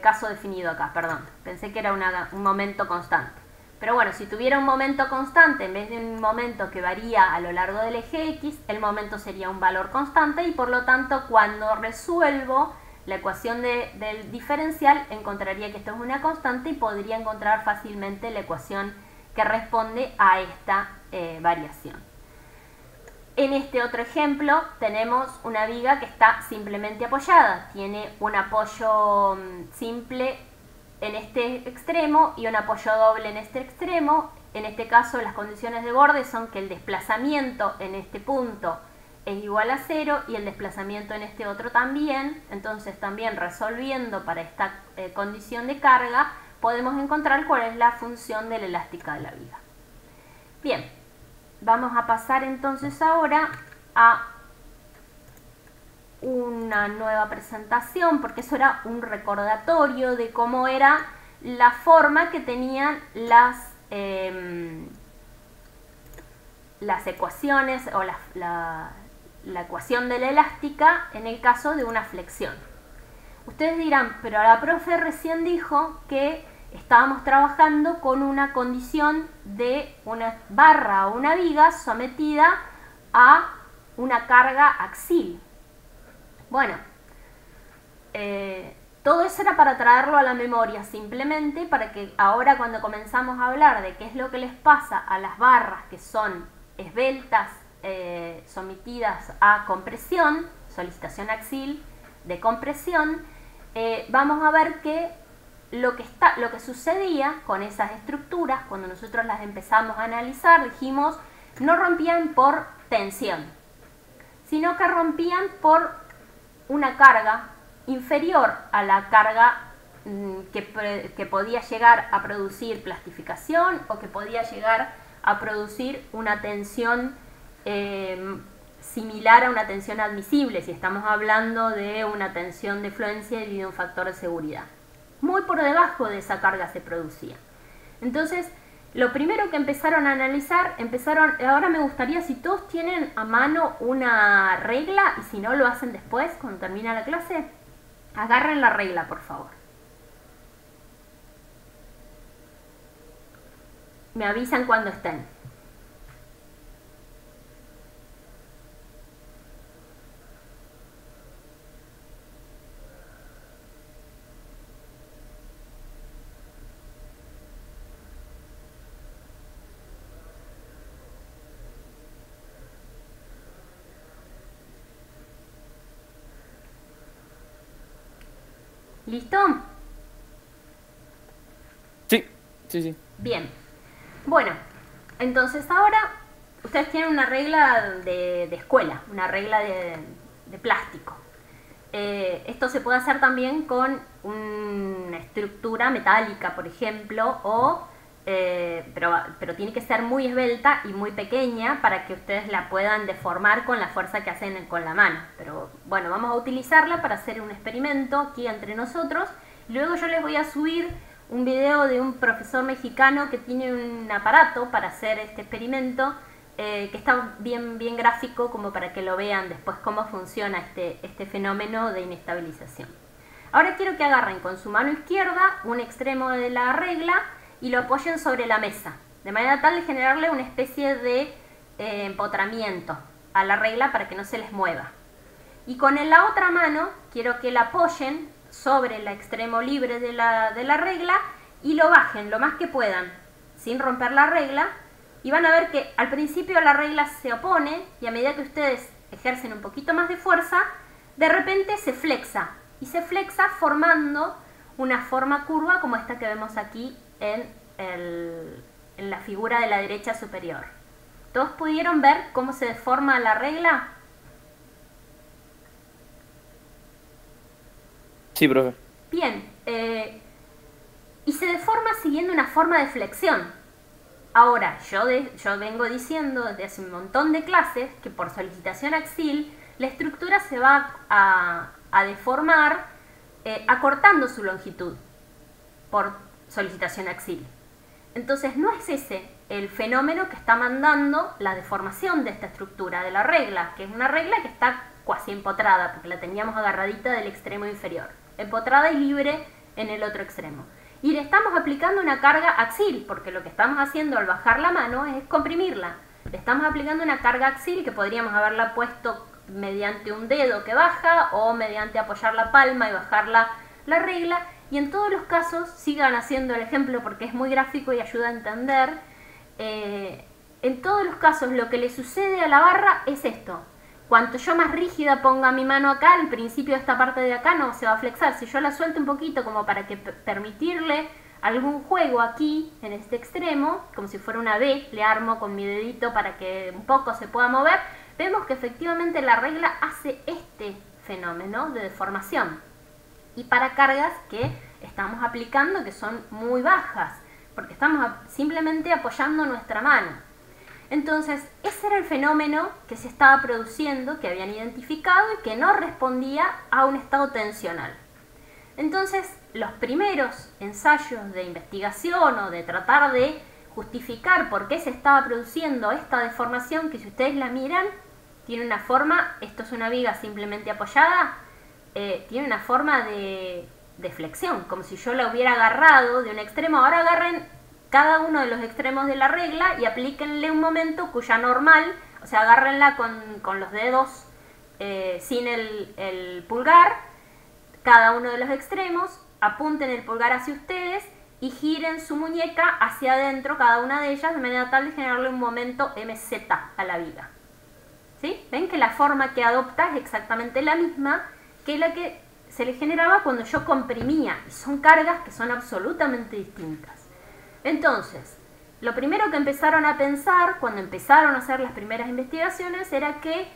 caso definido acá, perdón, pensé que era un momento constante. Pero bueno, si tuviera un momento constante en vez de un momento que varía a lo largo del eje X, el momento sería un valor constante y por lo tanto cuando resuelvo la ecuación del diferencial encontraría que esto es una constante y podría encontrar fácilmente la ecuación que responde a esta variación. En este otro ejemplo tenemos una viga que está simplemente apoyada, tiene un apoyo simple en este extremo y un apoyo doble en este extremo. En este caso las condiciones de borde son que el desplazamiento en este punto es igual a 0 y el desplazamiento en este otro también. Entonces también resolviendo para esta condición de carga podemos encontrar cuál es la función de la elástica de la viga. Bien, vamos a pasar entonces ahora a una nueva presentación, porque eso era un recordatorio de cómo era la forma que tenían las ecuaciones o la ecuación de la elástica en el caso de una flexión. Ustedes dirán, pero la profe recién dijo que estábamos trabajando con una condición de una barra o una viga sometida a una carga axil. Bueno, todo eso era para traerlo a la memoria, simplemente para que ahora cuando comenzamos a hablar de qué es lo que les pasa a las barras que son esbeltas, sometidas a compresión, solicitación axil de compresión, vamos a ver que lo que sucedía con esas estructuras, cuando nosotros las empezamos a analizar, dijimos, no rompían por tensión, sino que rompían por una carga inferior a la carga que podía llegar a producir plastificación o que podía llegar a producir una tensión similar a una tensión admisible, si estamos hablando de una tensión de fluencia y de un factor de seguridad. Muy por debajo de esa carga se producía. Entonces, lo primero que empezaron a analizar, ahora me gustaría, si todos tienen a mano una regla, y si no lo hacen después, cuando termina la clase, agarren la regla, por favor. Me avisan cuando estén. ¿Listo? Sí, sí, sí. Bien. Bueno, entonces ahora ustedes tienen una regla de escuela, una regla de plástico. Esto se puede hacer también con una estructura metálica, por ejemplo, pero tiene que ser muy esbelta y muy pequeña para que ustedes la puedan deformar con la fuerza que hacen con la mano. Pero bueno, vamos a utilizarla para hacer un experimento aquí entre nosotros. Luego yo les voy a subir un video de un profesor mexicano que tiene un aparato para hacer este experimento, que está bien gráfico, como para que lo vean después cómo funciona este fenómeno de inestabilización. Ahora quiero que agarren con su mano izquierda un extremo de la regla y lo apoyen sobre la mesa, de manera tal de generarle una especie de empotramiento a la regla para que no se les mueva. Y con la otra mano quiero que la apoyen sobre el extremo libre de la regla y lo bajen lo más que puedan, sin romper la regla, y van a ver que al principio la regla se opone y a medida que ustedes ejercen un poquito más de fuerza, de repente se flexa, y se flexa formando una forma curva como esta que vemos aquí en la figura de la derecha superior. ¿Todos pudieron ver cómo se deforma la regla? Sí, profe. Bien, y se deforma siguiendo una forma de flexión. Ahora, yo vengo diciendo desde hace un montón de clases que por solicitación axil la estructura se va a deformar acortando su longitud por solicitación axil. Entonces no es ese el fenómeno que está mandando la deformación de esta estructura, de la regla, que es una regla que está cuasi empotrada, porque la teníamos agarradita del extremo inferior, empotrada y libre en el otro extremo. Y le estamos aplicando una carga axil, porque lo que estamos haciendo al bajar la mano es comprimirla. Le estamos aplicando una carga axil que podríamos haberla puesto mediante un dedo que baja o mediante apoyar la palma y bajar la regla. Y en todos los casos, sigan haciendo el ejemplo porque es muy gráfico y ayuda a entender, en todos los casos lo que le sucede a la barra es esto. Cuanto yo más rígida ponga mi mano acá, al principio de esta parte de acá no se va a flexar. Si yo la suelto un poquito como para que permitirle algún juego aquí, en este extremo, como si fuera una V, le armo con mi dedito para que un poco se pueda mover, vemos que efectivamente la regla hace este fenómeno de deformación. Y para cargas que estamos aplicando que son muy bajas, porque estamos simplemente apoyando nuestra mano. Entonces, ese era el fenómeno que se estaba produciendo, que habían identificado y que no respondía a un estado tensional. Entonces, los primeros ensayos de investigación o de tratar de justificar por qué se estaba produciendo esta deformación, que si ustedes la miran, tiene una forma, esto es una viga simplemente apoyada, tiene una forma de flexión, como si yo la hubiera agarrado de un extremo. Ahora agarren cada uno de los extremos de la regla y aplíquenle un momento cuya normal, o sea, agárrenla con los dedos sin el pulgar, cada uno de los extremos, apunten el pulgar hacia ustedes y giren su muñeca hacia adentro, cada una de ellas, de manera tal de generarle un momento mz a la viga. ¿Sí? ¿Ven que la forma que adopta es exactamente la misma que la que se le generaba cuando yo comprimía? Y son cargas que son absolutamente distintas. Entonces, lo primero que empezaron a pensar cuando empezaron a hacer las primeras investigaciones era que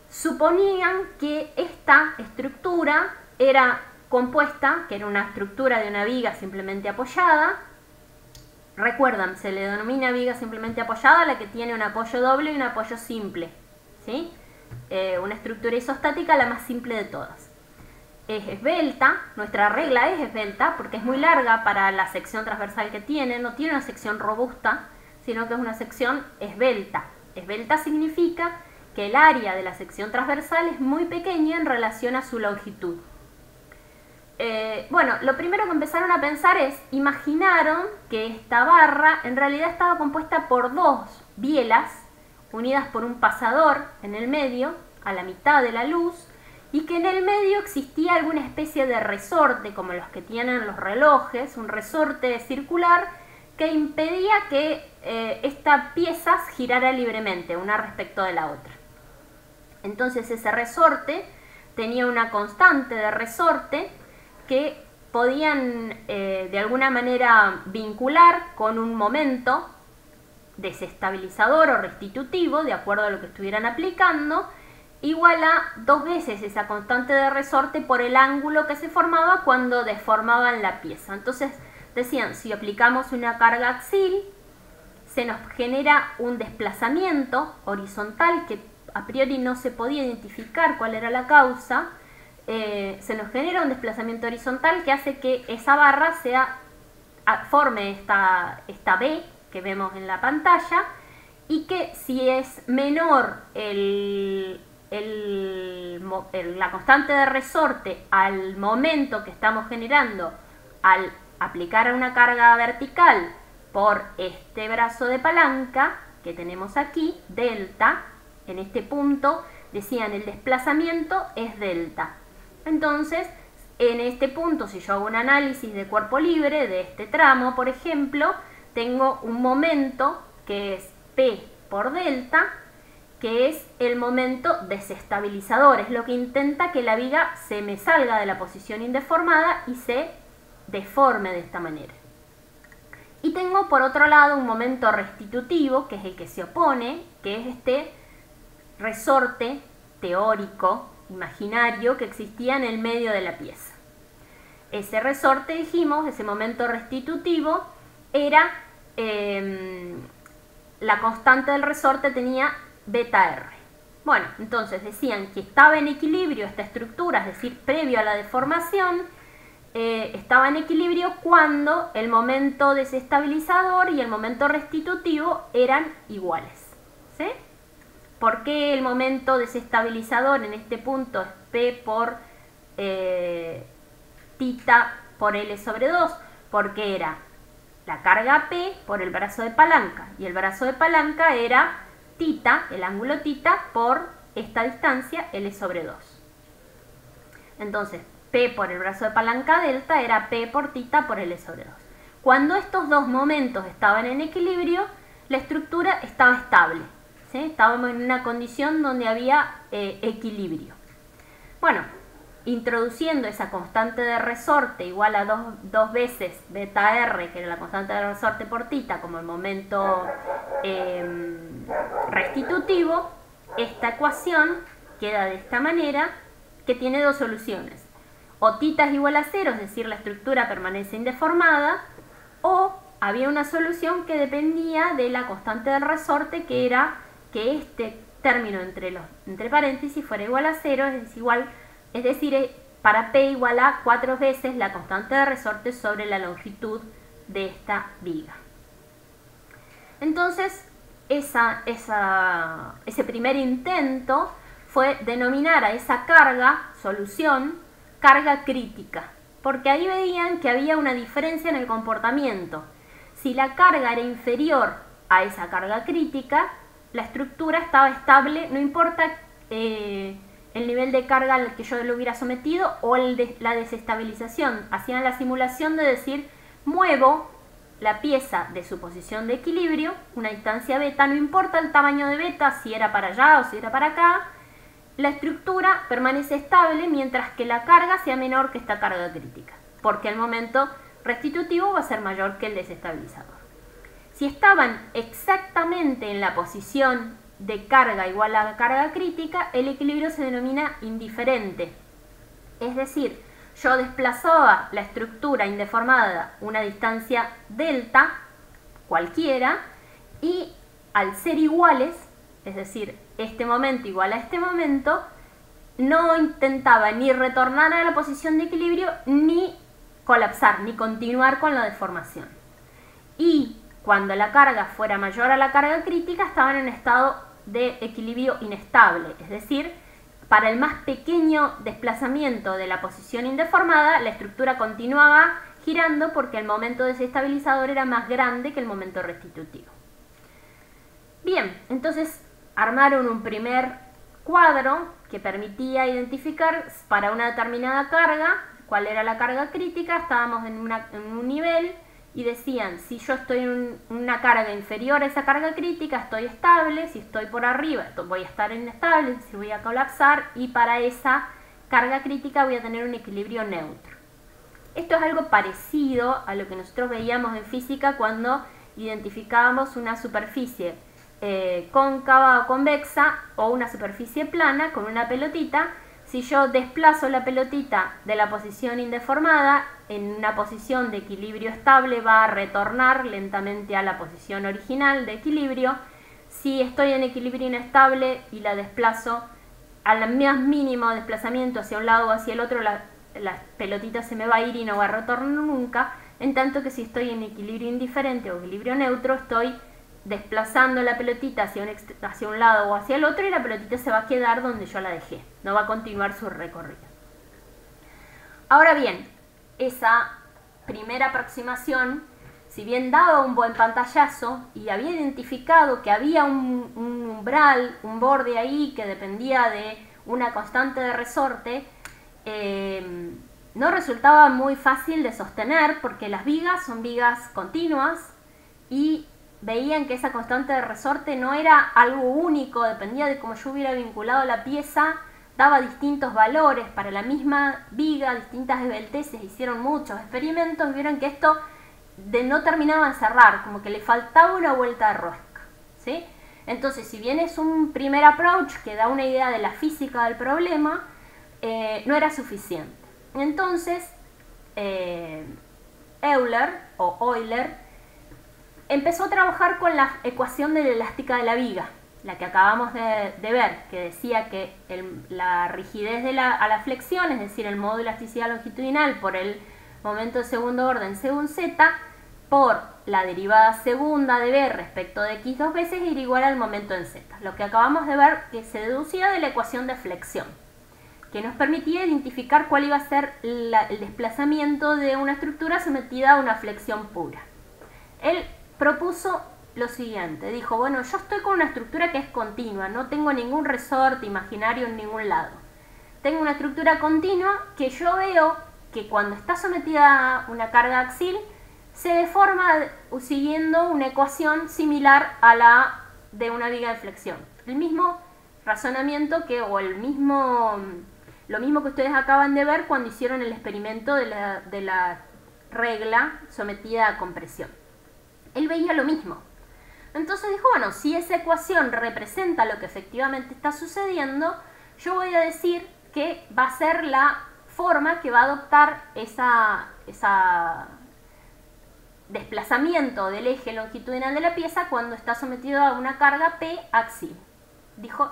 suponían que esta estructura era compuesta, que era una estructura de una viga simplemente apoyada. Recuerdan, se le denomina viga simplemente apoyada a la que tiene un apoyo doble y un apoyo simple, ¿sí? Una estructura isostática, la más simple de todas. Es esbelta, nuestra regla es esbelta porque es muy larga para la sección transversal que tiene, no tiene una sección robusta, sino que es una sección esbelta. Esbelta significa que el área de la sección transversal es muy pequeña en relación a su longitud. Bueno, lo primero que empezaron a pensar es, imaginaron que esta barra en realidad estaba compuesta por dos bielas unidas por un pasador en el medio, a la mitad de la luz, y que en el medio existía alguna especie de resorte, como los que tienen los relojes, un resorte circular que impedía que esta pieza girara libremente, una respecto de la otra. Entonces ese resorte tenía una constante de resorte que podían de alguna manera vincular con un momento desestabilizador o restitutivo, de acuerdo a lo que estuvieran aplicando, igual a 2 veces esa constante de resorte por el ángulo que se formaba cuando deformaban la pieza. Entonces decían, si aplicamos una carga axil, se nos genera un desplazamiento horizontal que a priori no se podía identificar cuál era la causa. Se nos genera un desplazamiento horizontal que hace que esa barra forme esta B que vemos en la pantalla, y que si es menor la constante de resorte al momento que estamos generando al aplicar una carga vertical por este brazo de palanca que tenemos aquí, delta, en este punto decían el desplazamiento es delta. Entonces, en este punto, si yo hago un análisis de cuerpo libre de este tramo, por ejemplo, tengo un momento que es P por delta, que es el momento desestabilizador, es lo que intenta que la viga se me salga de la posición indeformada y se deforme de esta manera. Y tengo por otro lado un momento restitutivo, que es el que se opone, que es este resorte teórico, imaginario, que existía en el medio de la pieza. Ese resorte, dijimos, ese momento restitutivo, era la constante del resorte tenía beta R. Bueno, entonces decían que estaba en equilibrio esta estructura, es decir, previo a la deformación, estaba en equilibrio cuando el momento desestabilizador y el momento restitutivo eran iguales. ¿Sí? ¿Por qué el momento desestabilizador en este punto es P por tita por L sobre 2? Porque era la carga P por el brazo de palanca, y el brazo de palanca era tita, el ángulo tita, por esta distancia L sobre 2. Entonces, P por el brazo de palanca delta era P por tita por L sobre 2. Cuando estos dos momentos estaban en equilibrio, la estructura estaba estable, ¿sí? Estábamos en una condición donde había equilibrio. Bueno, introduciendo esa constante de resorte igual a dos veces beta R, que era la constante de resorte por tita, como el momento restitutivo, esta ecuación queda de esta manera, que tiene dos soluciones. O tita es igual a 0, es decir, la estructura permanece indeformada, o había una solución que dependía de la constante del resorte, que era que este término entre paréntesis fuera igual a 0, es decir, para P igual a 4 veces la constante de resorte sobre la longitud de esta viga. Entonces, ese primer intento fue denominar a esa solución, carga crítica, porque ahí veían que había una diferencia en el comportamiento. Si la carga era inferior a esa carga crítica, la estructura estaba estable, no importa el nivel de carga al que yo lo hubiera sometido o la desestabilización. Hacían la simulación de decir, muevo la pieza de su posición de equilibrio, una distancia beta, no importa el tamaño de beta, si era para allá o si era para acá, la estructura permanece estable mientras que la carga sea menor que esta carga crítica, porque el momento restitutivo va a ser mayor que el desestabilizador. Si estaban exactamente en la posición de carga igual a la carga crítica, el equilibrio se denomina indiferente. Es decir, yo desplazaba la estructura indeformada una distancia delta, cualquiera, y al ser iguales, es decir, este momento igual a este momento, no intentaba ni retornar a la posición de equilibrio, ni colapsar, ni continuar con la deformación. Y cuando la carga fuera mayor a la carga crítica, estaban en estado de equilibrio inestable, es decir, para el más pequeño desplazamiento de la posición indeformada, la estructura continuaba girando porque el momento desestabilizador era más grande que el momento restitutivo. Bien, entonces armaron un primer cuadro que permitía identificar para una determinada carga cuál era la carga crítica. Estábamos en un nivel y decían, si yo estoy en una carga inferior a esa carga crítica, estoy estable, si estoy por arriba, voy a estar inestable, si voy a colapsar, y para esa carga crítica voy a tener un equilibrio neutro. Esto es algo parecido a lo que nosotros veíamos en física cuando identificábamos una superficie cóncava o convexa o una superficie plana con una pelotita. Si yo desplazo la pelotita de la posición indeformada en una posición de equilibrio estable, va a retornar lentamente a la posición original de equilibrio. Si estoy en equilibrio inestable y la desplazo al más mínimo desplazamiento hacia un lado o hacia el otro, la pelotita se me va a ir y no va a retornar nunca. En tanto que si estoy en equilibrio indiferente o equilibrio neutro, estoy desplazando la pelotita hacia un lado o hacia el otro y la pelotita se va a quedar donde yo la dejé, no va a continuar su recorrido. Ahora bien, esa primera aproximación, si bien daba un buen pantallazo y había identificado que había un umbral, un borde ahí que dependía de una constante de resorte, no resultaba muy fácil de sostener porque las vigas son vigas continuas y veían que esa constante de resorte no era algo único, dependía de cómo yo hubiera vinculado la pieza, daba distintos valores para la misma viga, distintas esbelteces. Hicieron muchos experimentos y vieron que esto no terminaba de cerrar, como que le faltaba una vuelta de rosca, ¿sí? Entonces, si bien es un primer approach que da una idea de la física del problema, no era suficiente. Entonces, Euler empezó a trabajar con la ecuación de la elástica de la viga, la que acabamos de ver, que decía que la rigidez a la flexión, es decir, el modo de elasticidad longitudinal por el momento de segundo orden según z, por la derivada segunda de b respecto de x dos veces, era igual al momento en z. Lo que acabamos de ver que se deducía de la ecuación de flexión, que nos permitía identificar cuál iba a ser el desplazamiento de una estructura sometida a una flexión pura. Él propuso lo siguiente, dijo, bueno, yo estoy con una estructura que es continua, no tengo ningún resorte imaginario en ningún lado. Tengo una estructura continua que yo veo que cuando está sometida a una carga axial se deforma siguiendo una ecuación similar a la de una viga de flexión. El mismo razonamiento lo mismo que ustedes acaban de ver cuando hicieron el experimento de la regla sometida a compresión. Él veía lo mismo. Entonces dijo, bueno, si esa ecuación representa lo que efectivamente está sucediendo, yo voy a decir que va a ser la forma que va a adoptar esa desplazamiento del eje longitudinal de la pieza cuando está sometido a una carga P axial. Dijo,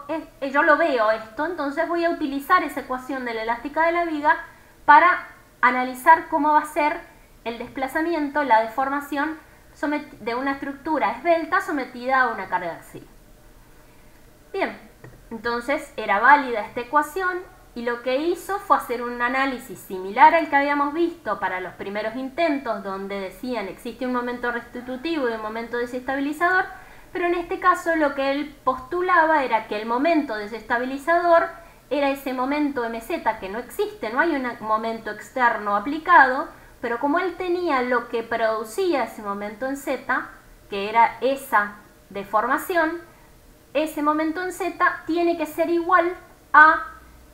yo lo veo esto, entonces voy a utilizar esa ecuación de la elástica de la viga para analizar cómo va a ser el desplazamiento, la deformación de una estructura esbelta sometida a una carga axial. Bien, entonces era válida esta ecuación y lo que hizo fue hacer un análisis similar al que habíamos visto para los primeros intentos, donde decían existe un momento restitutivo y un momento desestabilizador, pero en este caso lo que él postulaba era que el momento desestabilizador era ese momento mz que no existe, no hay un momento externo aplicado, pero como él tenía lo que producía ese momento en z, que era esa deformación, ese momento en z tiene que ser igual a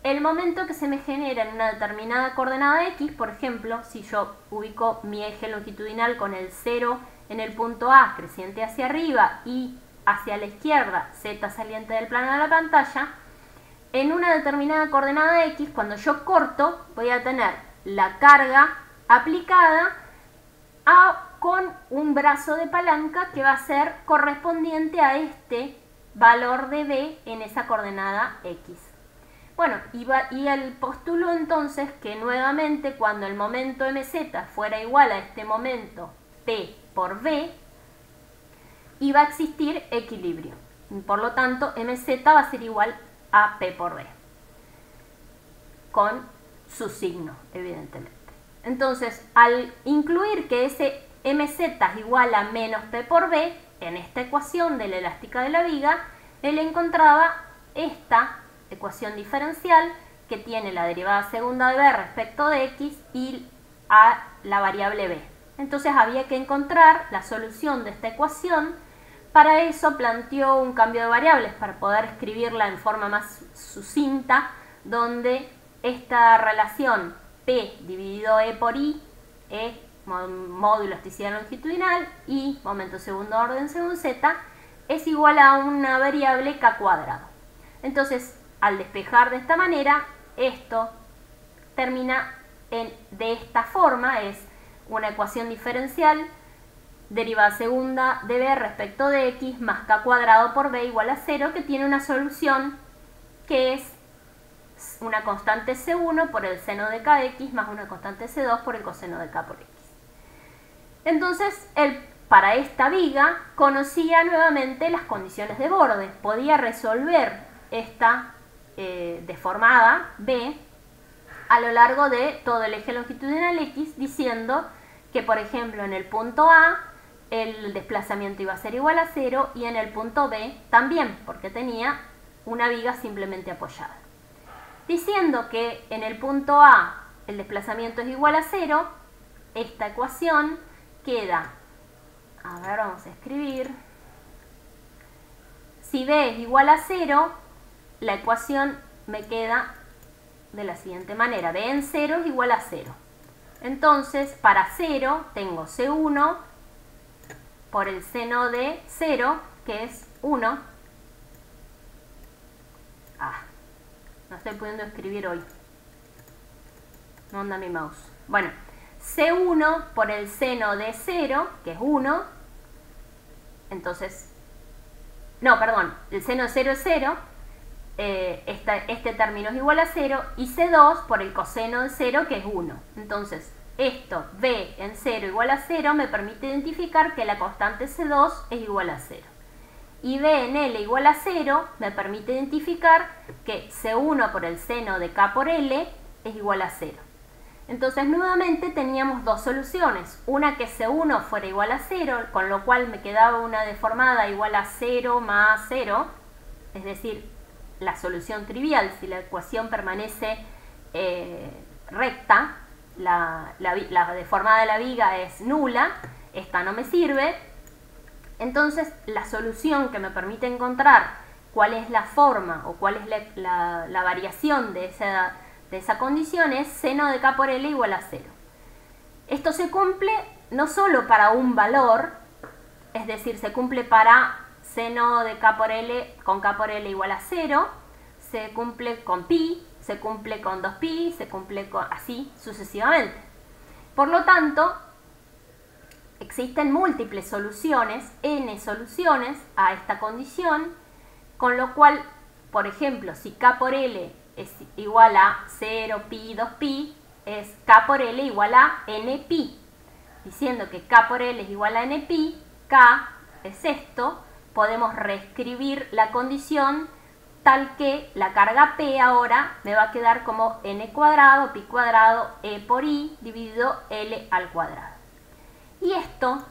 el momento que se me genera en una determinada coordenada x. Por ejemplo, si yo ubico mi eje longitudinal con el 0 en el punto A creciente hacia arriba y hacia la izquierda z saliente del plano de la pantalla, en una determinada coordenada x, cuando yo corto, voy a tener la carga aplicada con un brazo de palanca que va a ser correspondiente a este valor de b en esa coordenada x. Bueno, y el postulo entonces que nuevamente cuando el momento mz fuera igual a este momento p por b, iba a existir equilibrio. Por lo tanto, mz va a ser igual a p por b, con su signo, evidentemente. Entonces, al incluir que ese mz es igual a menos p por b en esta ecuación de la elástica de la viga, él encontraba esta ecuación diferencial que tiene la derivada segunda de b respecto de x y a la variable b. Entonces había que encontrar la solución de esta ecuación. Para eso planteó un cambio de variables para poder escribirla en forma más sucinta, donde esta relación P dividido E por I, E módulo elasticidad longitudinal y momento segundo orden según Z, es igual a una variable K cuadrado. Entonces, al despejar de esta manera, esto termina de esta forma, es una ecuación diferencial derivada segunda de b respecto de x más k cuadrado por b igual a 0, que tiene una solución que es una constante c1 por el seno de kx más una constante c2 por el coseno de k por x. Entonces, él para esta viga conocía nuevamente las condiciones de borde, podía resolver esta deformada b a lo largo de todo el eje longitudinal x, diciendo que, por ejemplo, en el punto A el desplazamiento iba a ser igual a 0 y en el punto B también, porque tenía una viga simplemente apoyada. Diciendo que en el punto A el desplazamiento es igual a 0, esta ecuación queda, a ver, vamos a escribir, si B es igual a 0, la ecuación me queda de la siguiente manera: b en 0 es igual a 0. Entonces, para 0 tengo C1 por el seno de 0, que es 1. No estoy pudiendo escribir hoy. No anda mi mouse. Bueno, C1 por el seno de 0, que es 1. Entonces, no, perdón, el seno de 0 es 0. Este término es igual a 0 y C2 por el coseno de 0, que es 1. Entonces, esto, b en 0 igual a 0, me permite identificar que la constante C2 es igual a 0. Y b en L igual a 0 me permite identificar que C1 por el seno de K por L es igual a 0. Entonces, nuevamente teníamos dos soluciones. Una que C1 fuera igual a 0, con lo cual me quedaba una deformada igual a 0 más 0, es decir, la solución trivial. Si la ecuación permanece recta, la deformada de la viga es nula, esta no me sirve. Entonces, la solución que me permite encontrar cuál es la forma o cuál es la variación de esa condición es seno de K por L igual a 0. Esto se cumple no solo para un valor, es decir, se cumple para seno de K por L con K por L igual a 0, se cumple con pi, se cumple con 2pi, se cumple con así sucesivamente. Por lo tanto, existen múltiples soluciones, n soluciones a esta condición, con lo cual, por ejemplo, si K por L es igual a 0, pi, 2pi, es K por L igual a npi. Diciendo que K por L es igual a npi, K es esto, podemos reescribir la condición tal que la carga P ahora me va a quedar como n cuadrado, pi cuadrado, E por I dividido L al cuadrado. Y esto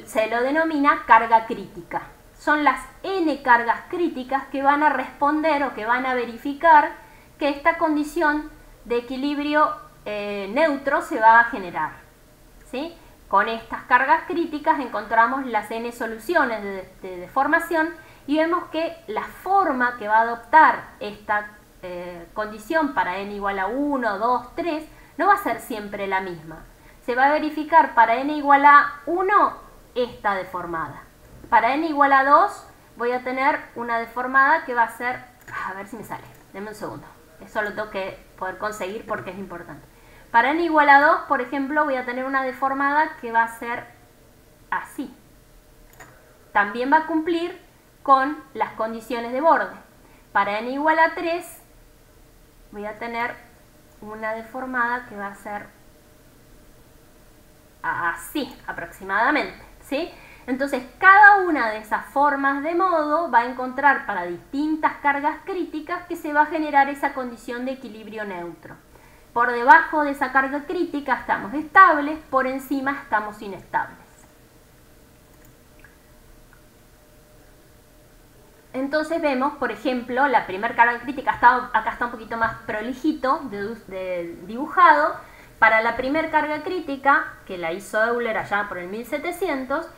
se lo denomina carga crítica. son las n cargas críticas que van a responder o que van a verificar que esta condición de equilibrio neutro se va a generar, ¿sí? Con estas cargas críticas encontramos las n soluciones de deformación y vemos que la forma que va a adoptar esta condición para n igual a 1, 2, 3 no va a ser siempre la misma. Se va a verificar para n igual a 1 esta deformada. Para n igual a 2 voy a tener una deformada que va a ser, a ver si me sale, denme un segundo, eso lo tengo que poder conseguir porque es importante. Para n igual a 2, por ejemplo, voy a tener una deformada que va a ser así. También va a cumplir con las condiciones de borde. Para n igual a 3 voy a tener una deformada que va a ser así aproximadamente, ¿sí? Entonces cada una de esas formas de modo va a encontrar para distintas cargas críticas que se va a generar esa condición de equilibrio neutro. Por debajo de esa carga crítica estamos estables, por encima estamos inestables. Entonces vemos, por ejemplo, la primera carga crítica, acá está un poquito más prolijito, dibujado. Para la primera carga crítica, que la hizo Euler allá por el 1700,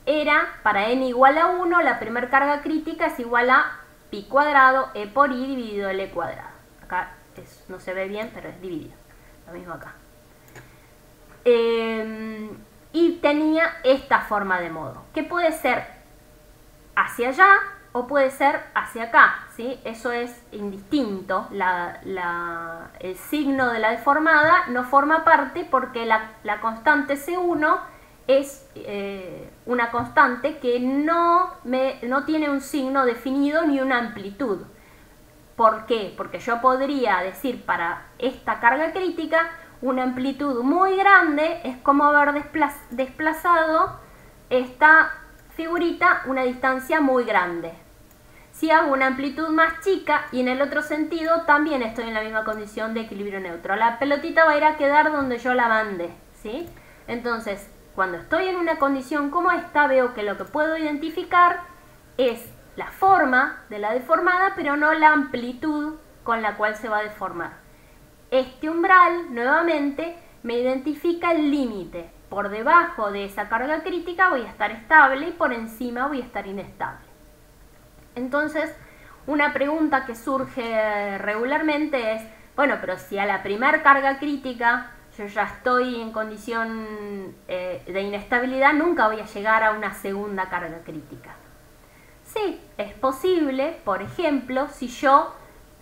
era para n igual a 1, la primera carga crítica es igual a pi cuadrado e por i dividido l cuadrado. Acá no se ve bien, pero es dividido. Lo mismo acá. Y tenía esta forma de modo, que puede ser hacia allá o puede ser hacia acá, ¿sí? Eso es indistinto. El signo de la deformada no forma parte porque la constante C1 es una constante que no tiene un signo definido ni una amplitud. ¿Por qué? Porque yo podría decir para esta carga crítica una amplitud muy grande es como haber desplazado esta figurita una distancia muy grande. Si hago una amplitud más chica y en el otro sentido también estoy en la misma condición de equilibrio neutro. La pelotita va a ir a quedar donde yo la mande, ¿sí? Entonces, cuando estoy en una condición como esta, veo que lo que puedo identificar es la forma de la deformada, pero no la amplitud con la cual se va a deformar. Este umbral, nuevamente, me identifica el límite. Por debajo de esa carga crítica voy a estar estable y por encima voy a estar inestable. Entonces, una pregunta que surge regularmente es, bueno, pero si a la primera carga crítica yo ya estoy en condición de inestabilidad, nunca voy a llegar a una segunda carga crítica. Sí, es posible, por ejemplo, si yo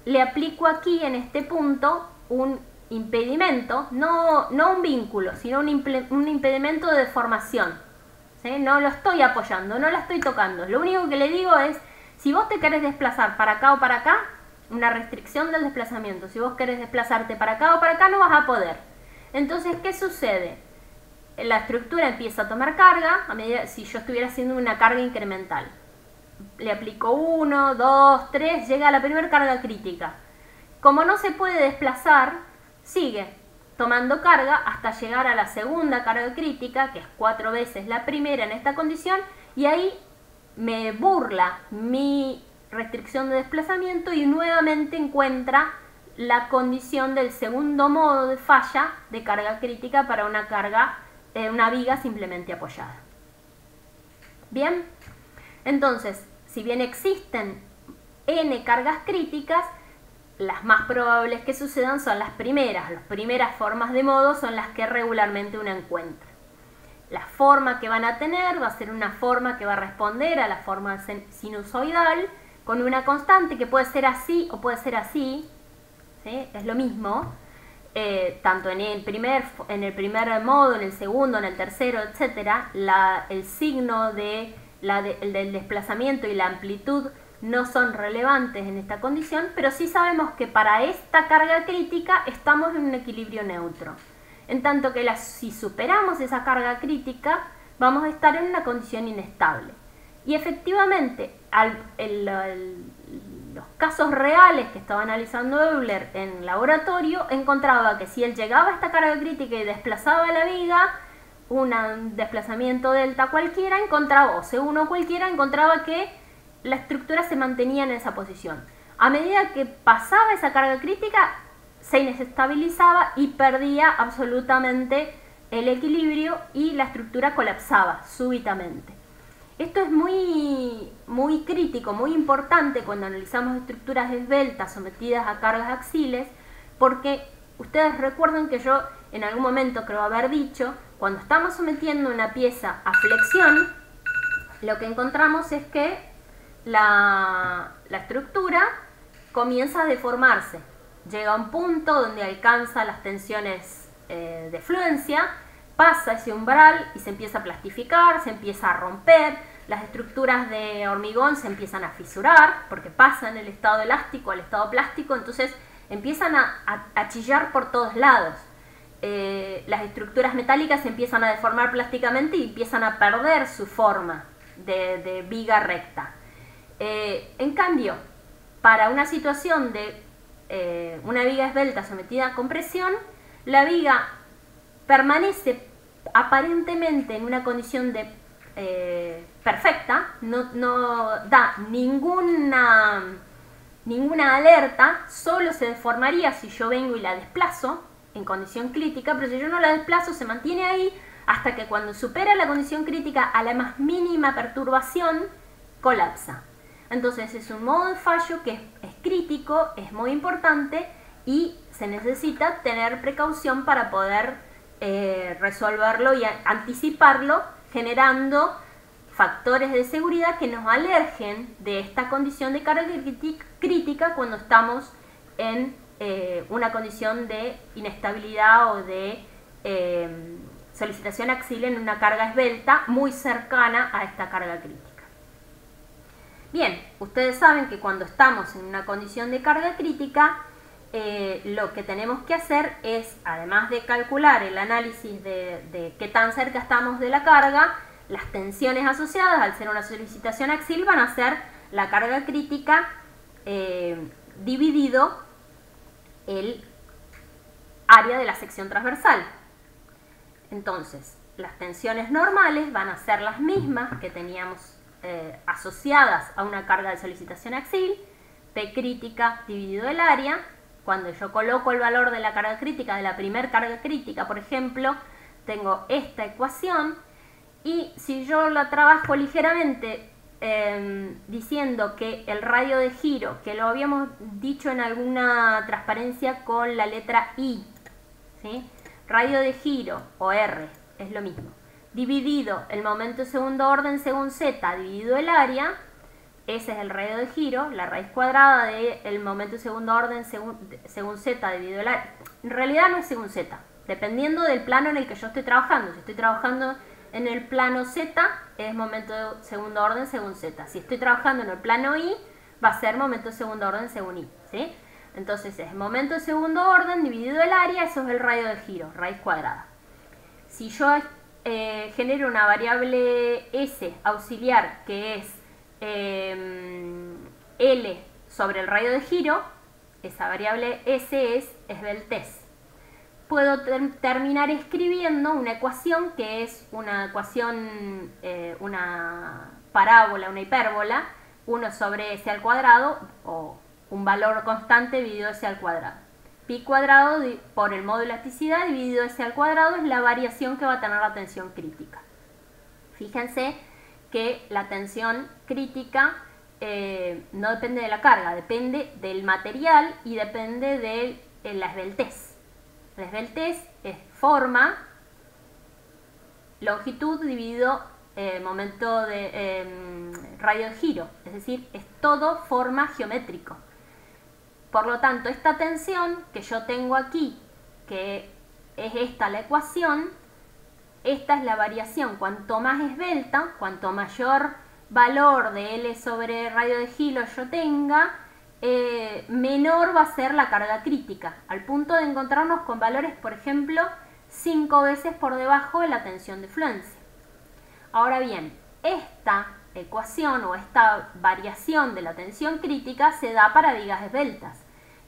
le aplico aquí en este punto un impedimento, no un vínculo, sino un impedimento de deformación, ¿sí? No lo estoy apoyando, no la estoy tocando. Lo único que le digo es, si vos te querés desplazar para acá o para acá, una restricción del desplazamiento. Si vos querés desplazarte para acá o para acá, no vas a poder. Entonces, ¿qué sucede? La estructura empieza a tomar carga a medida si yo estuviera haciendo una carga incremental. Le aplico 1, 2, 3, llega a la primera carga crítica. Como no se puede desplazar, sigue tomando carga hasta llegar a la segunda carga crítica, que es 4 veces la primera en esta condición, y ahí me burla mi restricción de desplazamiento y nuevamente encuentra la condición del segundo modo de falla de carga crítica para una viga simplemente apoyada. Bien, entonces, si bien existen n cargas críticas, las más probables que sucedan son las primeras formas de modo son las que regularmente uno encuentra. La forma que van a tener va a ser una forma que va a responder a la forma sinusoidal con una constante que puede ser así o puede ser así, ¿sí? Es lo mismo, tanto en el primer modo, en el segundo, en el tercero, etc. El signo del desplazamiento y la amplitud no son relevantes en esta condición, pero sí sabemos que para esta carga crítica estamos en un equilibrio neutro. En tanto que si superamos esa carga crítica, vamos a estar en una condición inestable. Y efectivamente, los casos reales que estaba analizando Euler en laboratorio, encontraba que si él llegaba a esta carga crítica y desplazaba la viga, un desplazamiento delta cualquiera, encontraba, o C1 cualquiera, encontraba que la estructura se mantenía en esa posición. A medida que pasaba esa carga crítica, se inestabilizaba y perdía absolutamente el equilibrio y la estructura colapsaba súbitamente. Esto es muy crítico, muy importante cuando analizamos estructuras esbeltas sometidas a cargas axiles, porque ustedes recuerden que yo en algún momento creo haber dicho, cuando estamos sometiendo una pieza a flexión, lo que encontramos es que la estructura comienza a deformarse. Llega a un punto donde alcanza las tensiones de fluencia, pasa ese umbral y se empieza a plastificar, se empieza a romper, las estructuras de hormigón se empiezan a fisurar, porque pasan del estado elástico al estado plástico, entonces empiezan a chillar por todos lados. Las estructuras metálicas se empiezan a deformar plásticamente y empiezan a perder su forma de viga recta. En cambio, para una situación de una viga esbelta sometida a compresión, la viga permanece aparentemente en una condición de perfecta, no da ninguna alerta, solo se deformaría si yo vengo y la desplazo en condición crítica, pero si yo no la desplazo se mantiene ahí hasta que cuando supera la condición crítica a la más mínima perturbación, colapsa. Entonces es un modo de fallo que es crítico, es muy importante y se necesita tener precaución para poder resolverlo y anticiparlo, generando factores de seguridad que nos alergen de esta condición de carga crítica cuando estamos en una condición de inestabilidad o de solicitación axial en una carga esbelta muy cercana a esta carga crítica. Bien, ustedes saben que cuando estamos en una condición de carga crítica, lo que tenemos que hacer es, además de calcular el análisis de qué tan cerca estamos de la carga, las tensiones asociadas, al ser una solicitación axial, van a ser la carga crítica dividido el área de la sección transversal. Entonces, las tensiones normales van a ser las mismas que teníamos asociadas a una carga de solicitación axial, P crítica dividido el área. Cuando yo coloco el valor de la carga crítica, de la primer carga crítica, por ejemplo, tengo esta ecuación, y si yo la trabajo ligeramente diciendo que el radio de giro, que lo habíamos dicho en alguna transparencia con la letra I, ¿sí? Radio de giro, o R, es lo mismo, dividido el momento de segundo orden según Z dividido el área, ese es el radio de giro, la raíz cuadrada del momento de segundo orden según Z dividido el área. En realidad no es según Z, dependiendo del plano en el que yo estoy trabajando. Si estoy trabajando en el plano Z, es momento de segundo orden según Z. Si estoy trabajando en el plano I, va a ser momento de segundo orden según I, ¿sí? Entonces es momento de segundo orden dividido el área, eso es el radio de giro, raíz cuadrada. Si yo genero una variable S auxiliar que es L sobre el radio de giro, esa variable S es esbeltez. Puedo terminar escribiendo una ecuación que es una ecuación, una parábola, una hipérbola, 1 sobre S al cuadrado, o un valor constante dividido S al cuadrado. Pi cuadrado por el módulo de elasticidad dividido S al cuadrado es la variación que va a tener la tensión crítica. Fíjense que la tensión crítica no depende de la carga, depende del material y depende de la esbeltez. La esbeltez es forma, longitud dividido momento de radio de giro, es decir, es todo forma geométrico. Por lo tanto, esta tensión que yo tengo aquí, que es esta la ecuación, esta es la variación. Cuanto más esbelta, cuanto mayor valor de L sobre radio de giro yo tenga, menor va a ser la carga crítica, al punto de encontrarnos con valores, por ejemplo, 5 veces por debajo de la tensión de fluencia. Ahora bien, esta ecuación o esta variación de la tensión crítica se da para vigas esbeltas.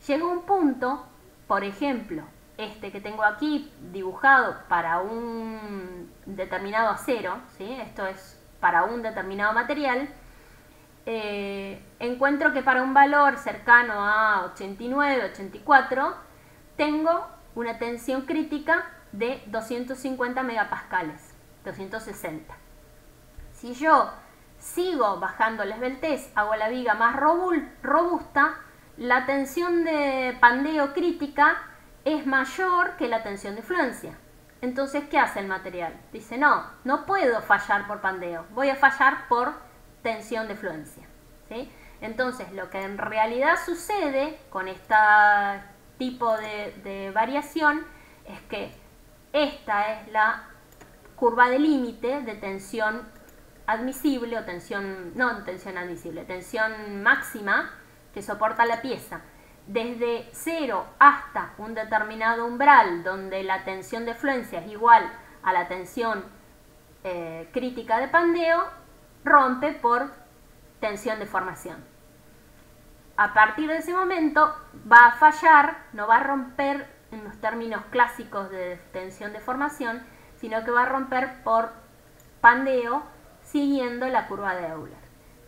Llega un punto, por ejemplo, este que tengo aquí dibujado para un determinado acero, ¿sí? Esto es para un determinado material, encuentro que para un valor cercano a 89, 84, tengo una tensión crítica de 250 megapascales, 260. Si yo sigo bajando la esbeltez, hago la viga más robusta, la tensión de pandeo crítica es mayor que la tensión de fluencia. Entonces, ¿qué hace el material? Dice, no puedo fallar por pandeo, voy a fallar por tensión de fluencia, ¿sí? Entonces, lo que en realidad sucede con este tipo de variación es que esta es la curva de límite de tensión admisible o tensión máxima que soporta la pieza. Desde 0 hasta un determinado umbral donde la tensión de fluencia es igual a la tensión crítica de pandeo, rompe por tensión de formación. A partir de ese momento va a fallar, no va a romper en los términos clásicos de tensión de formación, sino que va a romper por pandeo siguiendo la curva de Euler.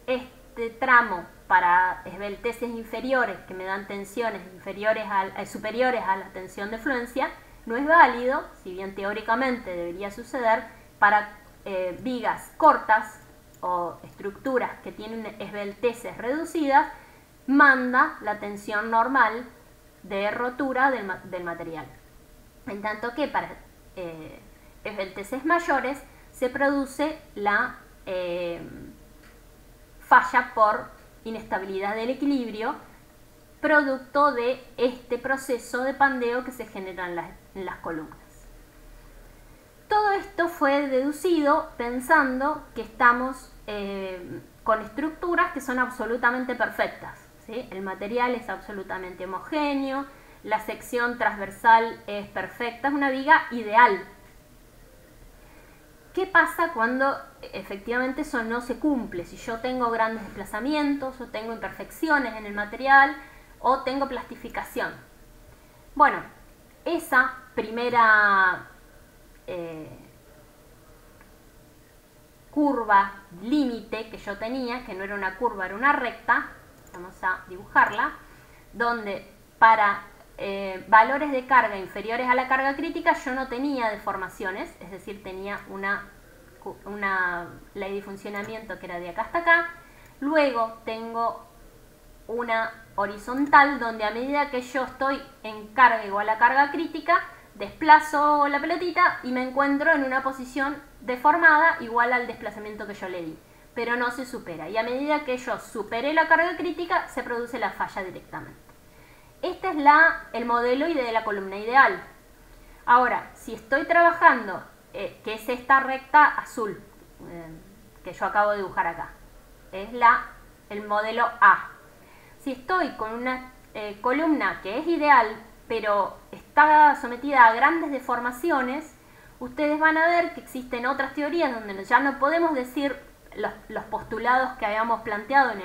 Este tramo para esbelteces inferiores que me dan tensiones superiores a la tensión de fluencia no es válido, si bien teóricamente debería suceder, para vigas cortas o estructuras que tienen esbelteces reducidas, manda la tensión normal de rotura del material. En tanto que para esbelteces mayores se produce la falla por inestabilidad del equilibrio, producto de este proceso de pandeo que se genera en las columnas. Todo esto fue deducido pensando que estamos con estructuras que son absolutamente perfectas, ¿sí? El material es absolutamente homogéneo, la sección transversal es perfecta, es una viga ideal. ¿Qué pasa cuando efectivamente eso no se cumple? Si yo tengo grandes desplazamientos, o tengo imperfecciones en el material, o tengo plastificación. Bueno, esa primera curva límite que yo tenía, que no era una curva, era una recta, vamos a dibujarla, donde para valores de carga inferiores a la carga crítica yo no tenía deformaciones, es decir, tenía una ley de funcionamiento que era de acá hasta acá. Luego tengo una horizontal donde a medida que yo estoy en carga igual a carga crítica, desplazo la pelotita y me encuentro en una posición deformada igual al desplazamiento que yo le di, pero no se supera, y a medida que yo superé la carga crítica se produce la falla directamente. Este es el modelo de la columna ideal. Ahora, si estoy trabajando, que es esta recta azul que yo acabo de dibujar acá, es el modelo A. Si estoy con una columna que es ideal, pero está sometida a grandes deformaciones, ustedes van a ver que existen otras teorías donde ya no podemos decir los postulados que habíamos planteado en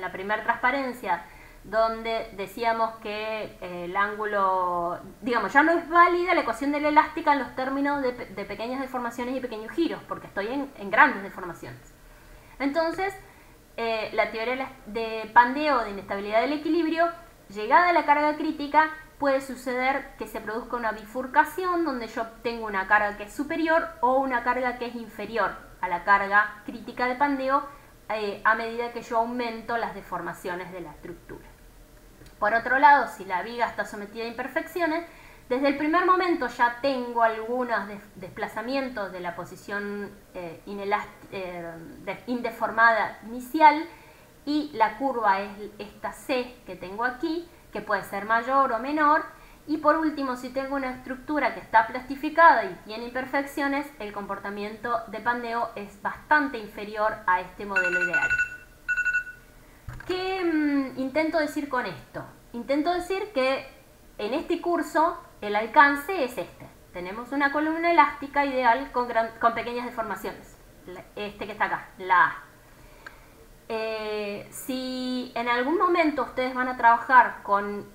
la primera transparencia, donde decíamos que el ángulo, digamos, ya no es válida la ecuación de la elástica en los términos de pequeñas deformaciones y pequeños giros, porque estoy en grandes deformaciones. Entonces, la teoría de pandeo, de inestabilidad del equilibrio, llegada a la carga crítica, puede suceder que se produzca una bifurcación donde yo tengo una carga que es superior o una carga que es inferior a la carga crítica de pandeo a medida que yo aumento las deformaciones de la estructura. Por otro lado, si la viga está sometida a imperfecciones, desde el primer momento ya tengo algunos desplazamientos de la posición indeformada inicial, y la curva es esta C que tengo aquí, que puede ser mayor o menor. Y por último, si tengo una estructura que está plastificada y tiene imperfecciones, el comportamiento de pandeo es bastante inferior a este modelo ideal. ¿Qué intento decir con esto? Intento decir que en este curso el alcance es este. Tenemos una columna elástica ideal con pequeñas deformaciones. Este que está acá, la A. Si en algún momento ustedes van a trabajar con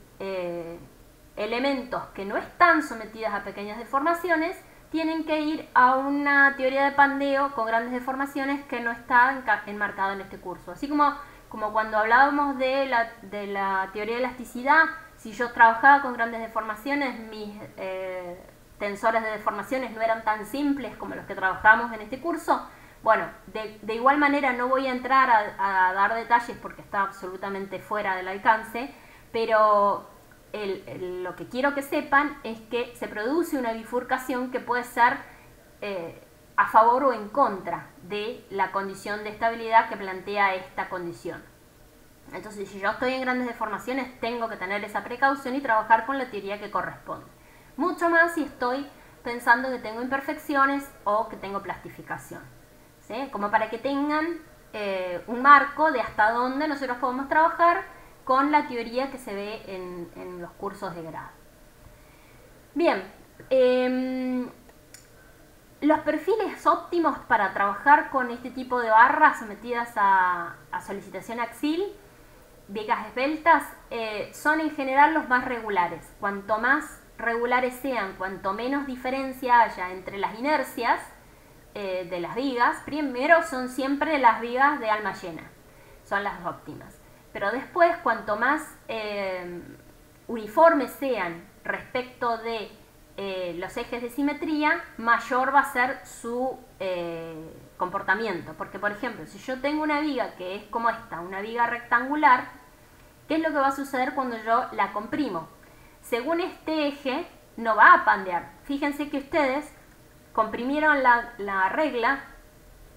elementos que no están sometidos a pequeñas deformaciones tienen que ir a una teoría de pandeo con grandes deformaciones que no está enmarcado en este curso. Así como cuando hablábamos de la teoría de elasticidad, si yo trabajaba con grandes deformaciones, mis tensores de deformaciones no eran tan simples como los que trabajamos en este curso. Bueno, de igual manera no voy a entrar a dar detalles porque está absolutamente fuera del alcance, pero lo que quiero que sepan es que se produce una bifurcación que puede ser a favor o en contra de la condición de estabilidad que plantea esta condición. Entonces, si yo estoy en grandes deformaciones, tengo que tener esa precaución y trabajar con la teoría que corresponde. Mucho más si estoy pensando que tengo imperfecciones o que tengo plastificación, ¿sí? Como para que tengan un marco de hasta dónde nosotros podemos trabajar con la teoría que se ve en los cursos de grado. Bien, los perfiles óptimos para trabajar con este tipo de barras sometidas a solicitación axil, vigas esbeltas, son en general los más regulares. Cuanto más regulares sean, cuanto menos diferencia haya entre las inercias de las vigas, primero son siempre las vigas de alma llena, son las óptimas. Pero después, cuanto más uniformes sean respecto de los ejes de simetría, mayor va a ser su comportamiento. Porque, por ejemplo, si yo tengo una viga que es como esta, una viga rectangular, ¿qué es lo que va a suceder cuando yo la comprimo? Según este eje, no va a pandear. Fíjense que ustedes comprimieron la regla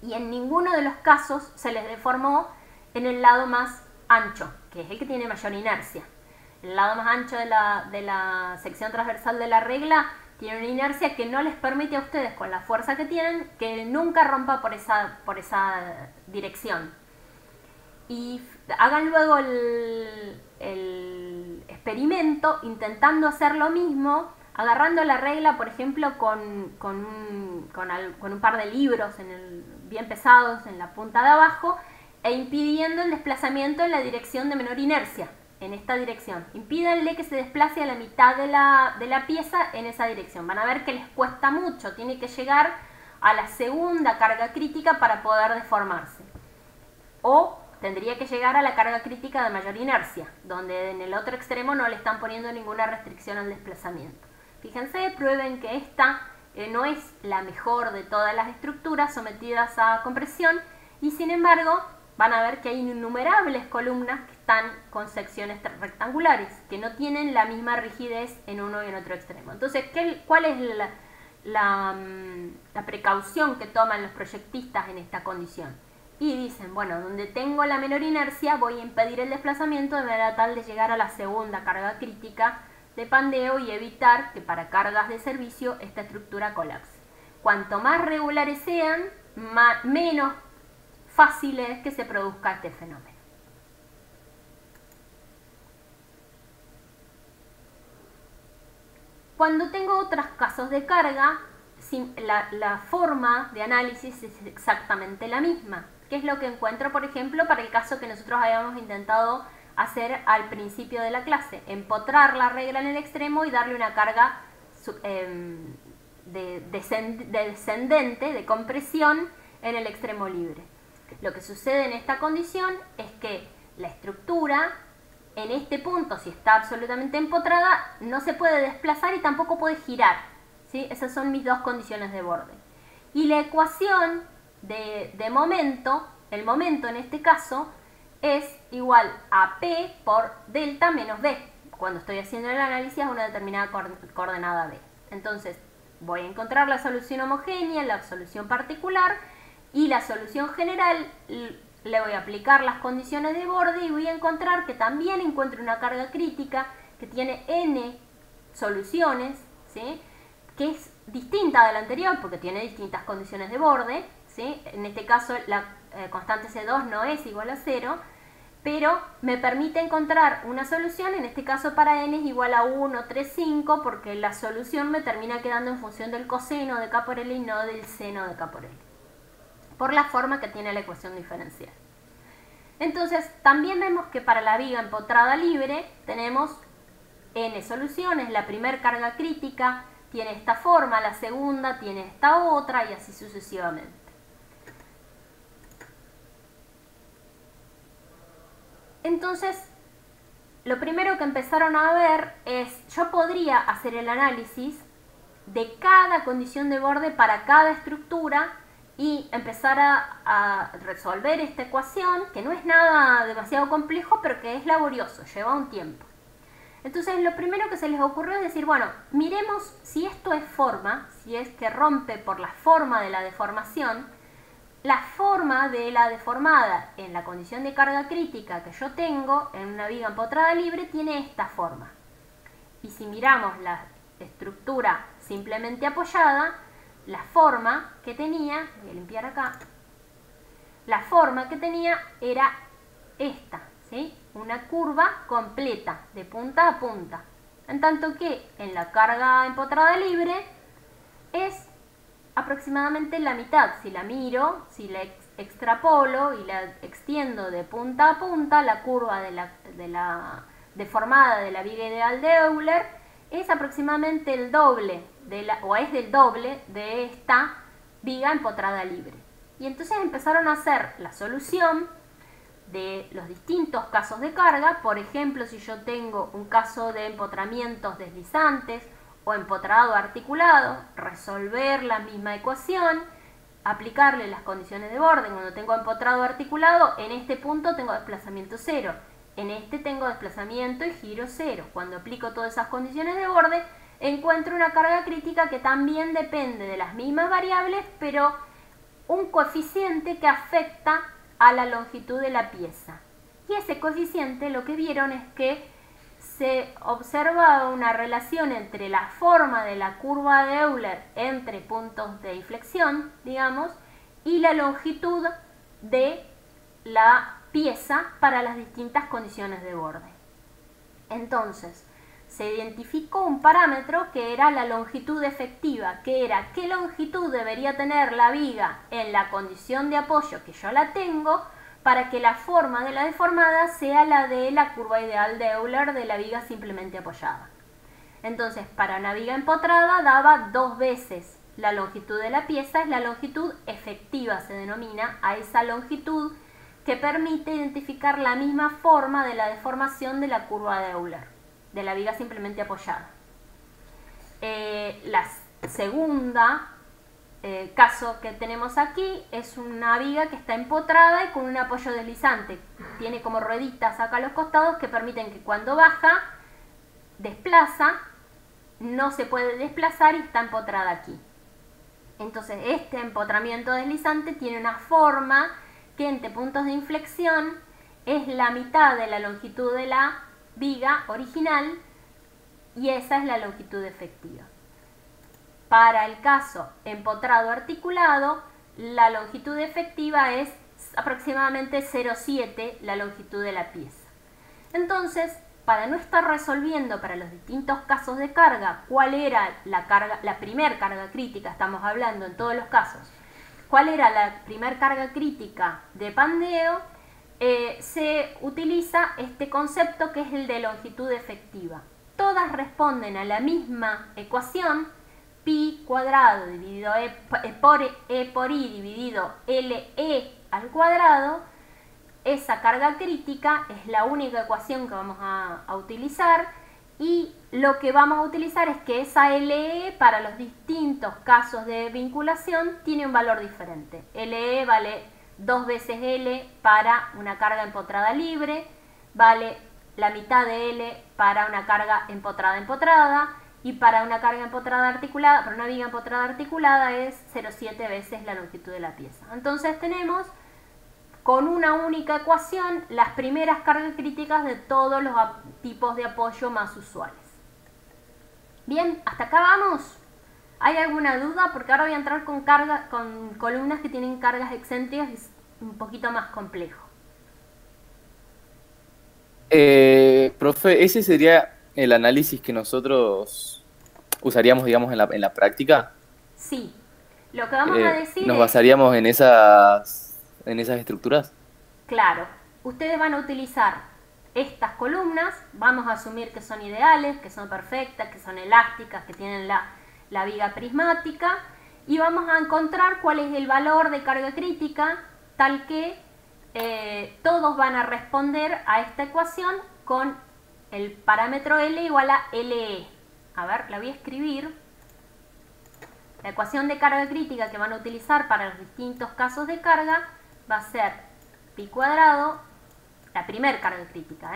y en ninguno de los casos se les deformó en el lado más ancho, que es el que tiene mayor inercia. El lado más ancho de la sección transversal de la regla tiene una inercia que no les permite a ustedes, con la fuerza que tienen, que nunca rompa por esa dirección. Y hagan luego el experimento intentando hacer lo mismo, agarrando la regla, por ejemplo, con un par de libros bien pesados en la punta de abajo, e impidiendo el desplazamiento en la dirección de menor inercia, en esta dirección. Impídanle que se desplace a la mitad de la pieza en esa dirección. Van a ver que les cuesta mucho, tiene que llegar a la segunda carga crítica para poder deformarse. O tendría que llegar a la carga crítica de mayor inercia, donde en el otro extremo no le están poniendo ninguna restricción al desplazamiento. Fíjense, prueben que esta no es la mejor de todas las estructuras sometidas a compresión, y sin embargo van a ver que hay innumerables columnas que están con secciones rectangulares, que no tienen la misma rigidez en uno y en otro extremo. Entonces, ¿cuál es la precaución que toman los proyectistas en esta condición? Y dicen, bueno, donde tengo la menor inercia voy a impedir el desplazamiento de manera tal de llegar a la segunda carga crítica de pandeo y evitar que para cargas de servicio esta estructura colapse. Cuanto más regulares sean, menos fácil es que se produzca este fenómeno. Cuando tengo otros casos de carga, la forma de análisis es exactamente la misma. ¿Qué es lo que encuentro, por ejemplo, para el caso que nosotros habíamos intentado hacer al principio de la clase? Empotrar la regla en el extremo y darle una carga descendente, de compresión, en el extremo libre. Lo que sucede en esta condición es que la estructura, en este punto, si está absolutamente empotrada, no se puede desplazar y tampoco puede girar, ¿sí? Esas son mis dos condiciones de borde. Y la ecuación de momento, el momento en este caso, es igual a P por delta menos B, cuando estoy haciendo el análisis a una determinada coordenada B. Entonces, voy a encontrar la solución homogénea, la solución particular, y la solución general le voy a aplicar las condiciones de borde y voy a encontrar que también encuentro una carga crítica que tiene n soluciones, ¿sí? Que es distinta de la anterior porque tiene distintas condiciones de borde, ¿sí? En este caso la constante C2 no es igual a 0, pero me permite encontrar una solución, en este caso para n es igual a 1, 3, 5, porque la solución me termina quedando en función del coseno de K por L y no del seno de K por L, por la forma que tiene la ecuación diferencial. Entonces, también vemos que para la viga empotrada libre tenemos n soluciones, la primer carga crítica tiene esta forma, la segunda tiene esta otra y así sucesivamente. Entonces, lo primero que empezaron a ver es, yo podría hacer el análisis de cada condición de borde para cada estructura y empezar a resolver esta ecuación, que no es nada demasiado complejo, pero que es laborioso, lleva un tiempo. Entonces, lo primero que se les ocurrió es decir, bueno, miremos si esto es forma, si es que rompe por la forma de la deformación. La forma de la deformada en la condición de carga crítica que yo tengo en una viga empotrada libre tiene esta forma. Y si miramos la estructura simplemente apoyada, la forma que tenía, voy a limpiar acá, la forma que tenía era esta, ¿sí? Una curva completa, de punta a punta. En tanto que en la carga empotrada libre es aproximadamente la mitad. Si la miro, si la extrapolo y la extiendo de punta a punta, la curva de la deformada de la viga ideal de Euler es aproximadamente el doble es del doble de esta viga empotrada libre. Y entonces empezaron a hacer la solución de los distintos casos de carga. Por ejemplo, si yo tengo un caso de empotramientos deslizantes o empotrado articulado, resolver la misma ecuación, aplicarle las condiciones de borde. Cuando tengo empotrado articulado, en este punto tengo desplazamiento 0, en este tengo desplazamiento y giro 0. Cuando aplico todas esas condiciones de borde, encuentro una carga crítica que también depende de las mismas variables, pero un coeficiente que afecta a la longitud de la pieza. Y ese coeficiente, lo que vieron es que se observaba una relación entre la forma de la curva de Euler entre puntos de inflexión, digamos, y la longitud de la pieza para las distintas condiciones de borde. Entonces, se identificó un parámetro que era la longitud efectiva, que era qué longitud debería tener la viga en la condición de apoyo que yo la tengo, para que la forma de la deformada sea la de la curva ideal de Euler de la viga simplemente apoyada. Entonces, para una viga empotrada daba 2 veces la longitud de la pieza, es la longitud efectiva, se denomina a esa longitud que permite identificar la misma forma de la deformación de la curva de Euler, de la viga simplemente apoyada. La segunda caso que tenemos aquí es una viga que está empotrada y con un apoyo deslizante. Tiene como rueditas acá a los costados que permiten que cuando baja, desplaza, no se puede desplazar y está empotrada aquí. Entonces este empotramiento deslizante tiene una forma que entre puntos de inflexión es la mitad de la longitud de la viga original y esa es la longitud efectiva. Para el caso empotrado articulado, la longitud efectiva es aproximadamente 0,7 la longitud de la pieza. Entonces, para no estar resolviendo para los distintos casos de carga cuál era la primer carga crítica, estamos hablando en todos los casos, cuál era la primer carga crítica de pandeo, se utiliza este concepto que es el de longitud efectiva. Todas responden a la misma ecuación, pi cuadrado dividido e por i dividido le al cuadrado. Esa carga crítica es la única ecuación que vamos a utilizar y lo que vamos a utilizar es que esa le para los distintos casos de vinculación tiene un valor diferente. Le vale 2 veces L para una carga empotrada libre, vale la mitad de L para una carga empotrada y para una carga empotrada articulada, para una viga empotrada articulada es 0,7 veces la longitud de la pieza. Entonces tenemos con una única ecuación las primeras cargas críticas de todos los tipos de apoyo más usuales. Bien, hasta acá vamos. ¿Hay alguna duda? Porque ahora voy a entrar con columnas que tienen cargas excéntricas y es un poquito más complejo. Profe, ese sería el análisis que nosotros usaríamos, digamos, en la práctica. Sí, lo que vamos a decir ¿nos basaríamos en esas estructuras? Claro, ustedes van a utilizar estas columnas, vamos a asumir que son ideales, que son perfectas, que son elásticas, que tienen la viga prismática, y vamos a encontrar cuál es el valor de carga crítica, tal que todos van a responder a esta ecuación con el parámetro L igual a LE. A ver, la voy a escribir. La ecuación de carga crítica que van a utilizar para los distintos casos de carga va a ser pi cuadrado, la primer carga crítica,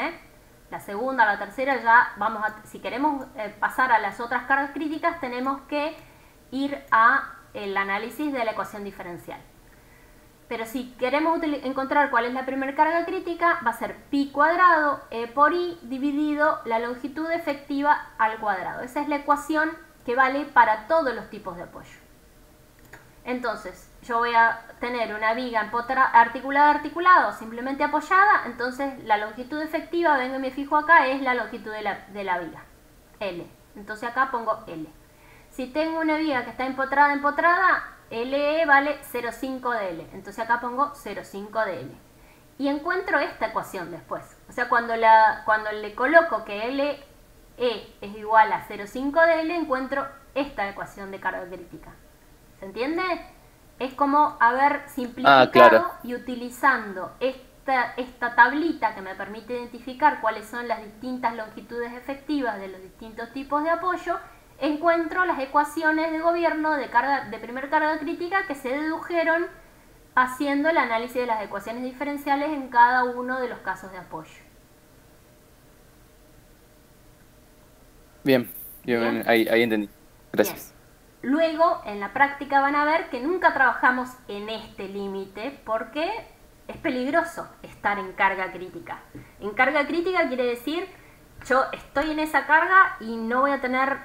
la segunda, la tercera, ya vamos a, si queremos pasar a las otras cargas críticas, tenemos que ir a el análisis de la ecuación diferencial. Pero si queremos encontrar cuál es la primera carga crítica, va a ser pi cuadrado E por I dividido la longitud efectiva al cuadrado. Esa es la ecuación que vale para todos los tipos de apoyo. Entonces, yo voy a tener una viga articulada o simplemente apoyada, entonces la longitud efectiva, vengo y me fijo acá, es la longitud de la viga, L. Entonces acá pongo L. Si tengo una viga que está empotrada, LE vale 0,5 de L. Entonces acá pongo 0,5 de L. Y encuentro esta ecuación después. O sea, cuando le coloco que LE es igual a 0,5 de L, encuentro esta ecuación de carga crítica. ¿Se entiende? Es como haber simplificado claro. y utilizando esta tablita que me permite identificar cuáles son las distintas longitudes efectivas de los distintos tipos de apoyo, encuentro las ecuaciones de gobierno de primer carga crítica que se dedujeron haciendo el análisis de las ecuaciones diferenciales en cada uno de los casos de apoyo. Bien. Ahí entendí. Gracias. Bien. Luego, en la práctica van a ver que nunca trabajamos en este límite porque es peligroso estar en carga crítica. En carga crítica quiere decir, yo estoy en esa carga y no voy a tener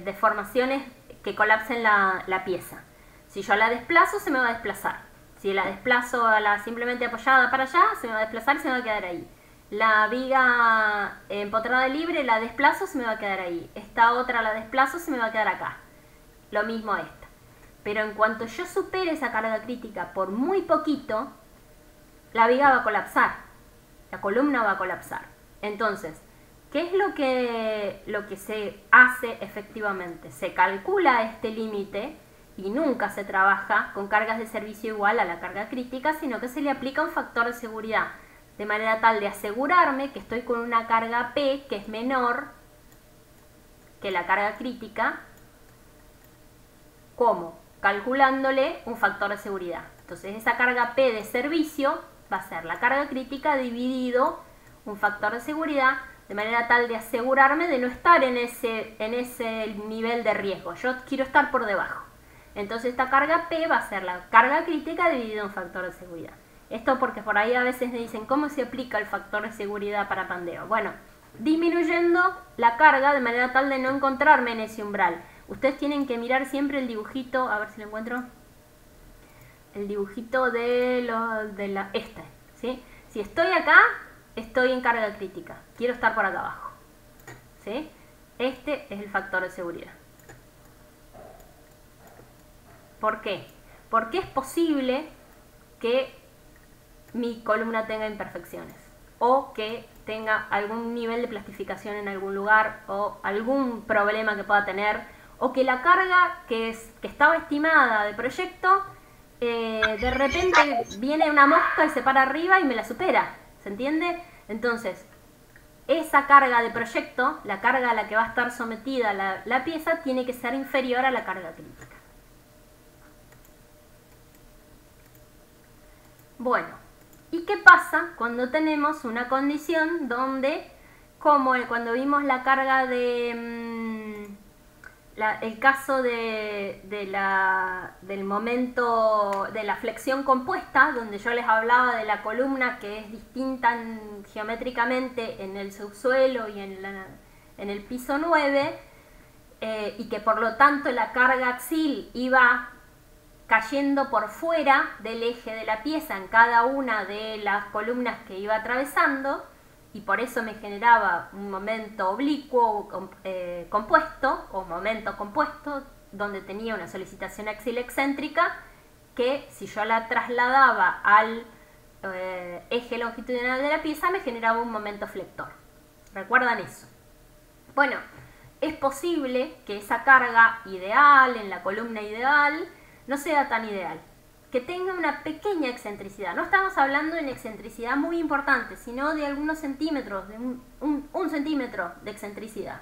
deformaciones que colapsen la pieza. Si yo la desplazo, se me va a desplazar. Si la desplazo simplemente apoyada para allá, se me va a desplazar y se me va a quedar ahí. La viga empotrada libre la desplazo, se me va a quedar ahí. Esta otra la desplazo, se me va a quedar acá. Lo mismo esta. Pero en cuanto yo supere esa carga crítica por muy poquito, la viga va a colapsar. La columna va a colapsar. Entonces, ¿qué es lo que se hace efectivamente? Se calcula este límite y nunca se trabaja con cargas de servicio igual a la carga crítica, sino que se le aplica un factor de seguridad, de manera tal de asegurarme que estoy con una carga P que es menor que la carga crítica. ¿Cómo? Calculándole un factor de seguridad. Entonces esa carga P de servicio va a ser la carga crítica dividido un factor de seguridad, de manera tal de asegurarme de no estar en ese nivel de riesgo. Yo quiero estar por debajo. Entonces esta carga P va a ser la carga crítica dividida un factor de seguridad. Esto porque por ahí a veces me dicen, ¿cómo se aplica el factor de seguridad para pandeo? Bueno, disminuyendo la carga de manera tal de no encontrarme en ese umbral. Ustedes tienen que mirar siempre el dibujito, a ver si lo encuentro. El dibujito ¿sí? Si estoy acá, estoy en carga crítica. Quiero estar por acá abajo. ¿Sí? Este es el factor de seguridad. ¿Por qué? Porque es posible que mi columna tenga imperfecciones o que tenga algún nivel de plastificación en algún lugar o algún problema que pueda tener, o que la carga que estaba estimada de proyecto de repente viene una mosca y se para arriba y me la supera. ¿Se entiende? Entonces, esa carga de proyecto, la carga a la que va a estar sometida la pieza, tiene que ser inferior a la carga crítica. Bueno, ¿y qué pasa cuando tenemos una condición donde, como cuando vimos la carga el caso del momento de la flexión compuesta, donde yo les hablaba de la columna que es distinta geométricamente en el subsuelo y en el piso 9, y que por lo tanto la carga axil iba cayendo por fuera del eje de la pieza en cada una de las columnas que iba atravesando, y por eso me generaba un momento oblicuo compuesto, o momento compuesto, donde tenía una solicitación axil excéntrica que, si yo la trasladaba al eje longitudinal de la pieza me generaba un momento flector. ¿Recuerdan eso? Bueno, es posible que esa carga ideal, en la columna ideal, no sea tan ideal, que tenga una pequeña excentricidad. No estamos hablando de una excentricidad muy importante, sino de algunos centímetros, de un centímetro de excentricidad.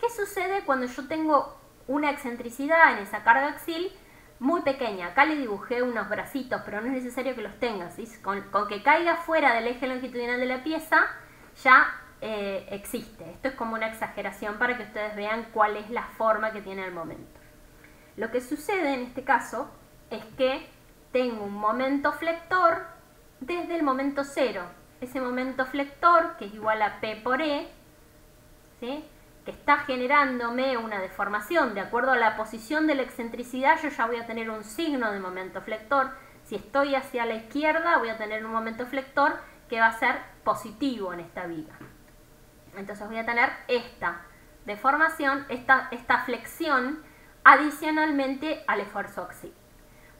¿Qué sucede cuando yo tengo una excentricidad en esa carga axial muy pequeña? Acá le dibujé unos bracitos, pero no es necesario que los tengas, ¿sí? Con que caiga fuera del eje longitudinal de la pieza, ya existe. Esto es como una exageración para que ustedes vean cuál es la forma que tiene el momento. Lo que sucede en este caso es que tengo un momento flector desde el momento cero. Ese momento flector, que es igual a P por E, ¿sí?, que está generándome una deformación de acuerdo a la posición de la excentricidad. Yo ya voy a tener un signo de momento flector. Si estoy hacia la izquierda, voy a tener un momento flector que va a ser positivo en esta viga. Entonces voy a tener esta deformación, esta flexión adicionalmente al esfuerzo axial.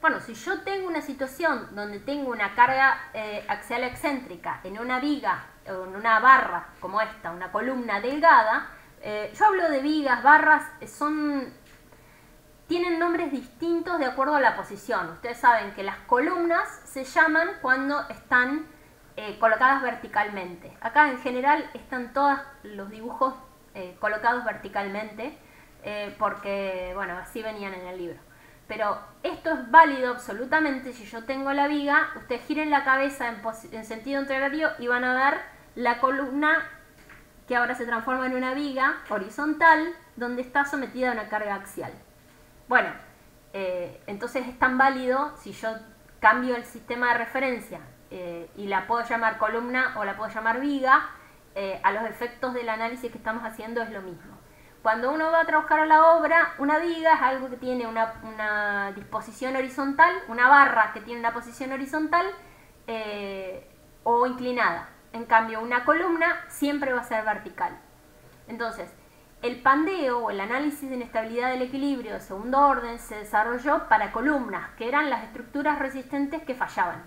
Bueno, si yo tengo una situación donde tengo una carga axial excéntrica en una viga o en una barra como esta, una columna delgada, yo hablo de vigas, barras, tienen nombres distintos de acuerdo a la posición. Ustedes saben que las columnas se llaman cuando están colocadas verticalmente. Acá en general están todos los dibujos colocados verticalmente porque, bueno, así venían en el libro. Pero esto es válido absolutamente si yo tengo la viga. Ustedes giren la cabeza en sentido contrario y van a ver la columna que ahora se transforma en una viga horizontal donde está sometida a una carga axial. Bueno, entonces es tan válido si yo cambio el sistema de referencia y la puedo llamar columna o la puedo llamar viga, a los efectos del análisis que estamos haciendo es lo mismo. Cuando uno va a trabajar a la obra, una viga es algo que tiene una disposición horizontal, una barra que tiene una posición horizontal o inclinada. En cambio, una columna siempre va a ser vertical. Entonces, el pandeo o el análisis de inestabilidad del equilibrio de segundo orden se desarrolló para columnas, que eran las estructuras resistentes que fallaban.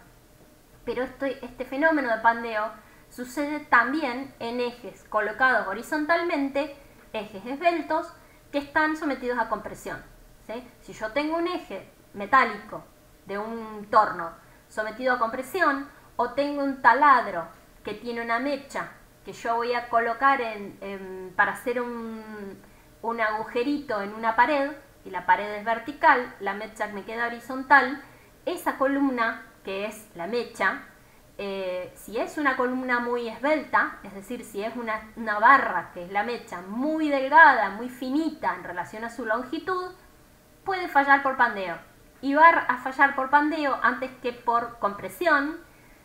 Pero este fenómeno de pandeo sucede también en ejes colocados horizontalmente, ejes esbeltos que están sometidos a compresión, ¿sí? Si yo tengo un eje metálico de un torno sometido a compresión, o tengo un taladro que tiene una mecha que yo voy a colocar para hacer un agujerito en una pared, y la pared es vertical, la mecha me queda horizontal, esa columna que es la mecha, si es una columna muy esbelta, es decir, si es una barra que es la mecha muy delgada, muy finita en relación a su longitud, puede fallar por pandeo. Y va a fallar por pandeo antes que por compresión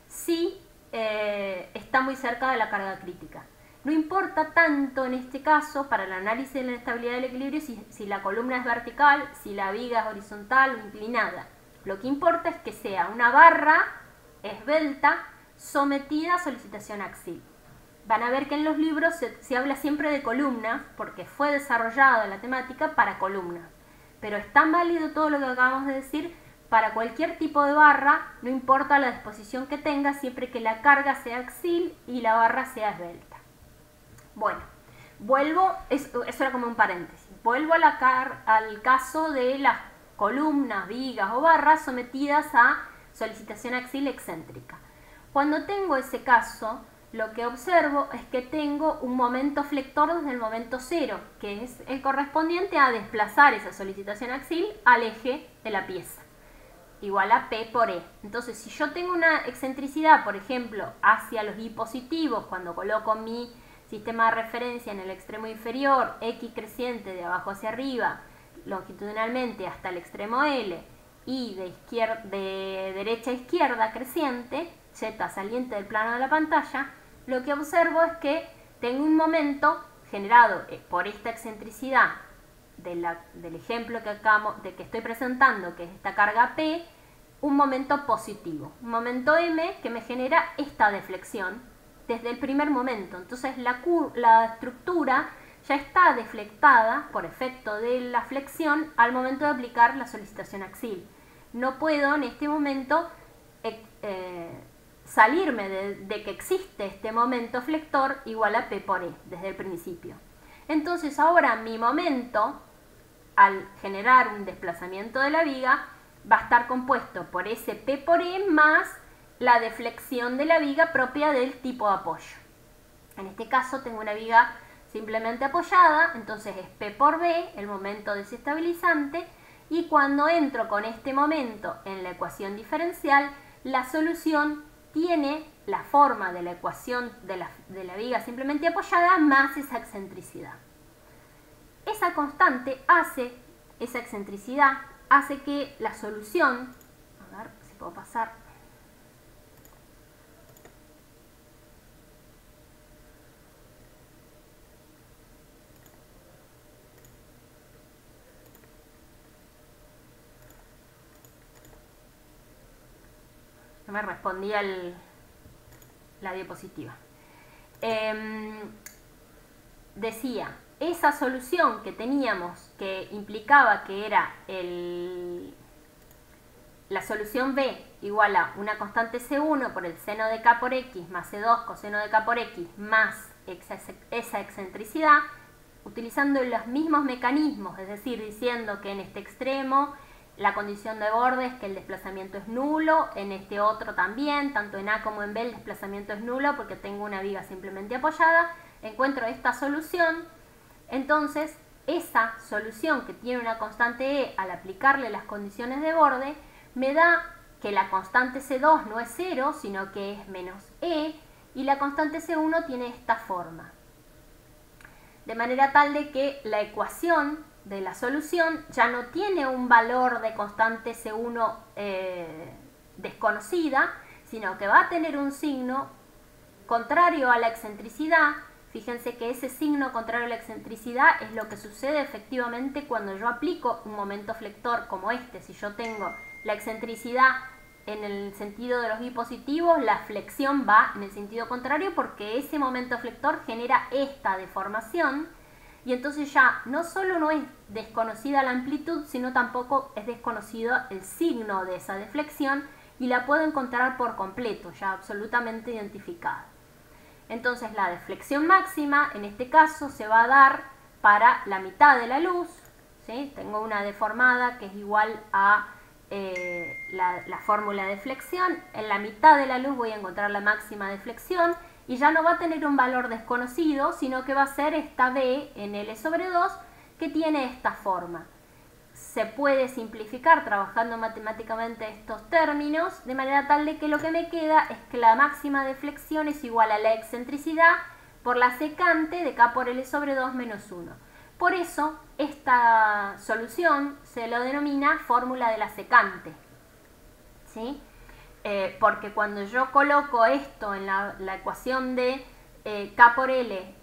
si está muy cerca de la carga crítica. No importa tanto en este caso para el análisis de la estabilidad del equilibrio si la columna es vertical, si la viga es horizontal o inclinada. Lo que importa es que sea una barra esbelta sometida a solicitación axial. Van a ver que en los libros se habla siempre de columnas porque fue desarrollada la temática para columnas. Pero es tan válido todo lo que acabamos de decir para cualquier tipo de barra, no importa la disposición que tenga, siempre que la carga sea axial y la barra sea esbelta. Bueno, eso era como un paréntesis. Vuelvo al caso de las columnas, vigas o barras sometidas a solicitación axial excéntrica. Cuando tengo ese caso, lo que observo es que tengo un momento flector desde el momento cero, que es el correspondiente a desplazar esa solicitación axial al eje de la pieza, igual a P por E. Entonces, si yo tengo una excentricidad, por ejemplo, hacia los Y positivos, cuando coloco mi sistema de referencia en el extremo inferior, X creciente de abajo hacia arriba, longitudinalmente hasta el extremo L, y de derecha a izquierda creciente, Z saliente del plano de la pantalla, lo que observo es que tengo un momento generado por esta excentricidad del ejemplo que estoy presentando, que es esta carga P, un momento positivo, un momento M que me genera esta deflexión desde el primer momento. Entonces la estructura ya está deflectada por efecto de la flexión al momento de aplicar la solicitación axial. No puedo en este momento salirme de que existe este momento flector igual a P por E desde el principio. Entonces ahora mi momento, al generar un desplazamiento de la viga, va a estar compuesto por ese P por E más la deflexión de la viga propia del tipo de apoyo. En este caso tengo una viga simplemente apoyada, entonces es P por B, el momento desestabilizante, y cuando entro con este momento en la ecuación diferencial, la solución tiene la forma de la ecuación de la viga simplemente apoyada más esa excentricidad. Esa constante esa excentricidad hace que la solución, a ver si puedo pasar, no me respondía la diapositiva. Decía, esa solución que teníamos que implicaba que era la solución B igual a una constante C1 por el seno de K por X más C2 coseno de K por X más esa excentricidad, utilizando los mismos mecanismos, es decir, diciendo que en este extremo la condición de borde es que el desplazamiento es nulo, en este otro también, tanto en A como en B el desplazamiento es nulo porque tengo una viga simplemente apoyada, encuentro esta solución. Entonces esa solución que tiene una constante E, al aplicarle las condiciones de borde, me da que la constante C2 no es 0, sino que es menos E, y la constante C1 tiene esta forma. De manera tal de que la ecuación de la solución ya no tiene un valor de constante C1 desconocida, sino que va a tener un signo contrario a la excentricidad. Fíjense que ese signo contrario a la excentricidad es lo que sucede efectivamente cuando yo aplico un momento flector como este. Si yo tengo la excentricidad en el sentido de los bipositivos, la flexión va en el sentido contrario porque ese momento flector genera esta deformación. Y entonces ya no solo no es desconocida la amplitud, sino tampoco es desconocido el signo de esa deflexión y la puedo encontrar por completo, ya absolutamente identificada. Entonces la deflexión máxima, en este caso, se va a dar para la mitad de la luz, ¿sí? Tengo una deformada que es igual a la fórmula de flexión. En la mitad de la luz voy a encontrar la máxima deflexión y ya no va a tener un valor desconocido, sino que va a ser esta B en L sobre 2 que tiene esta forma. Se puede simplificar trabajando matemáticamente estos términos de manera tal de que lo que me queda es que la máxima deflexión es igual a la excentricidad por la secante de K por L sobre 2 menos 1. Por eso esta solución se lo denomina fórmula de la secante, ¿sí? Porque cuando yo coloco esto en la ecuación de K por L,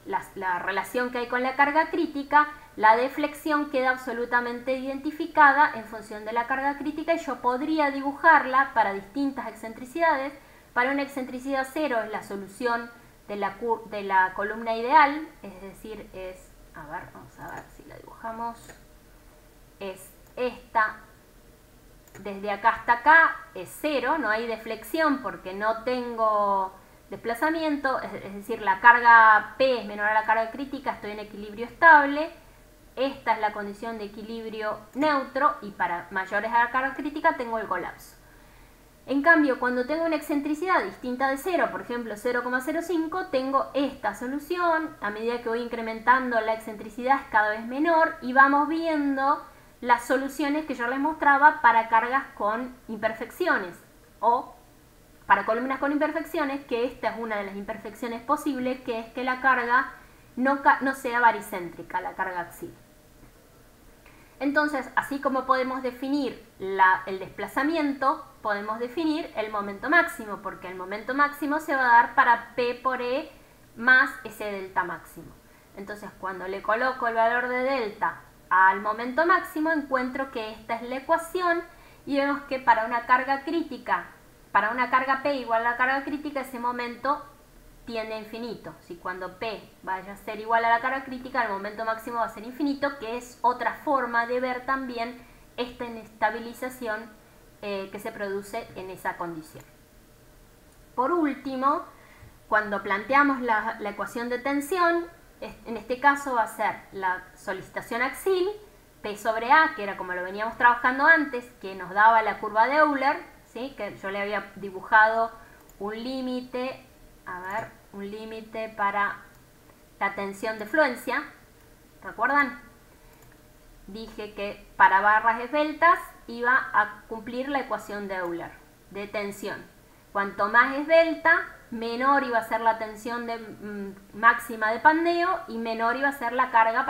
la relación que hay con la carga crítica, la deflexión queda absolutamente identificada en función de la carga crítica y yo podría dibujarla para distintas excentricidades. Para una excentricidad 0 es la solución de la columna ideal, es decir, vamos a ver si la dibujamos, es esta. Desde acá hasta acá es 0, no hay deflexión porque no tengo desplazamiento, es decir, la carga P es menor a la carga crítica, estoy en equilibrio estable. Esta es la condición de equilibrio neutro y para mayores a la carga crítica tengo el colapso. En cambio, cuando tengo una excentricidad distinta de 0, por ejemplo 0,05, tengo esta solución. A medida que voy incrementando la excentricidad es cada vez menor y vamos viendo las soluciones que yo les mostraba para cargas con imperfecciones o para columnas con imperfecciones, que esta es una de las imperfecciones posibles, que es que la carga no sea baricéntrica, la carga axial. Entonces, así como podemos definir el desplazamiento, podemos definir el momento máximo, porque el momento máximo se va a dar para P por E más ese delta máximo. Entonces, cuando le coloco el valor de delta al momento máximo, encuentro que esta es la ecuación y vemos que para una carga crítica, para una carga P igual a la carga crítica, ese momento tiende a infinito. Si cuando P vaya a ser igual a la carga crítica, el momento máximo va a ser infinito, que es otra forma de ver también esta inestabilización que se produce en esa condición. Por último, cuando planteamos la ecuación de tensión, en este caso va a ser la solicitación axil, P sobre A, que era como lo veníamos trabajando antes, que nos daba la curva de Euler, ¿sí? Que yo le había dibujado un límite, un límite para la tensión de fluencia, ¿recuerdan? Dije que para barras esbeltas iba a cumplir la ecuación de Euler, de tensión. Cuanto más esbelta, menor iba a ser la tensión máxima de pandeo y menor iba a ser la carga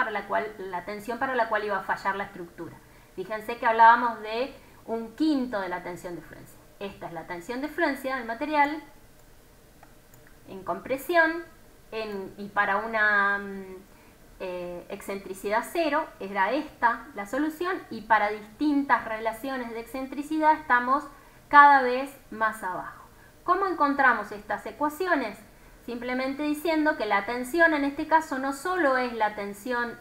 la tensión para la cual iba a fallar la estructura. Fíjense que hablábamos de un quinto de la tensión de fluencia. Esta es la tensión de fluencia del material en compresión y para una excentricidad cero era esta la solución, y para distintas relaciones de excentricidad estamos cada vez más abajo. ¿Cómo encontramos estas ecuaciones? Simplemente diciendo que la tensión en este caso no solo es la tensión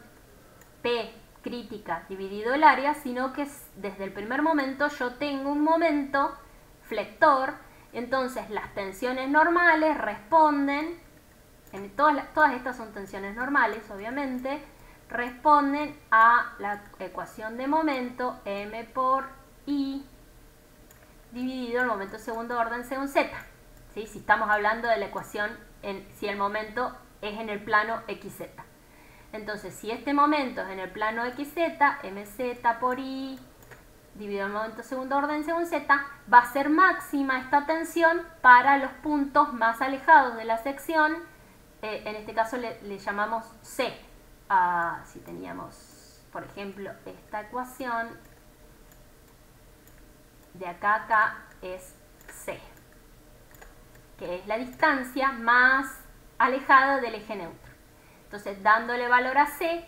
P crítica dividido el área, sino que desde el primer momento yo tengo un momento flector. Entonces las tensiones normales responden, todas estas son tensiones normales obviamente, responden a la ecuación de momento M por I dividido el momento segundo orden según Z, ¿sí? Si estamos hablando de la ecuación, si el momento es en el plano XZ. Entonces, si este momento es en el plano XZ, MZ por I dividido el momento segundo orden según Z, va a ser máxima esta tensión para los puntos más alejados de la sección. En este caso le llamamos C. Si teníamos, por ejemplo, esta ecuación, de acá a acá es C, que es la distancia más alejada del eje neutro. Entonces, dándole valor a C,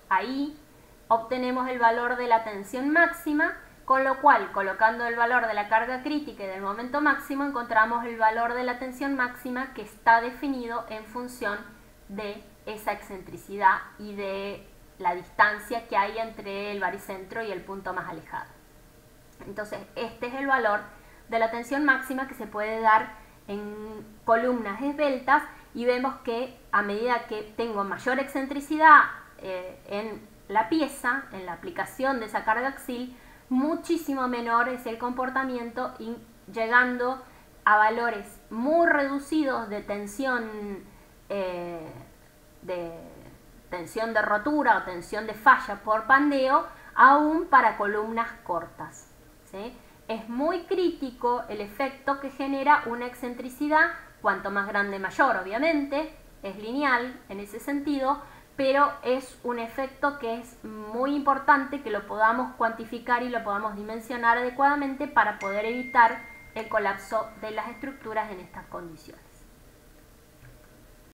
ahí, obtenemos el valor de la tensión máxima, con lo cual, colocando el valor de la carga crítica y del momento máximo, encontramos el valor de la tensión máxima, que está definido en función de esa excentricidad y de la distancia que hay entre el baricentro y el punto más alejado. Entonces, este es el valor de la tensión máxima que se puede dar en columnas esbeltas, y vemos que a medida que tengo mayor excentricidad en la pieza, en la aplicación de esa carga axil, muchísimo menor es el comportamiento, y llegando a valores muy reducidos de tensión de rotura o tensión de falla por pandeo, aún para columnas cortas, ¿sí? Es muy crítico el efecto que genera una excentricidad, cuanto más grande mayor obviamente, es lineal en ese sentido, pero es un efecto que es muy importante que lo podamos cuantificar y lo podamos dimensionar adecuadamente para poder evitar el colapso de las estructuras en estas condiciones.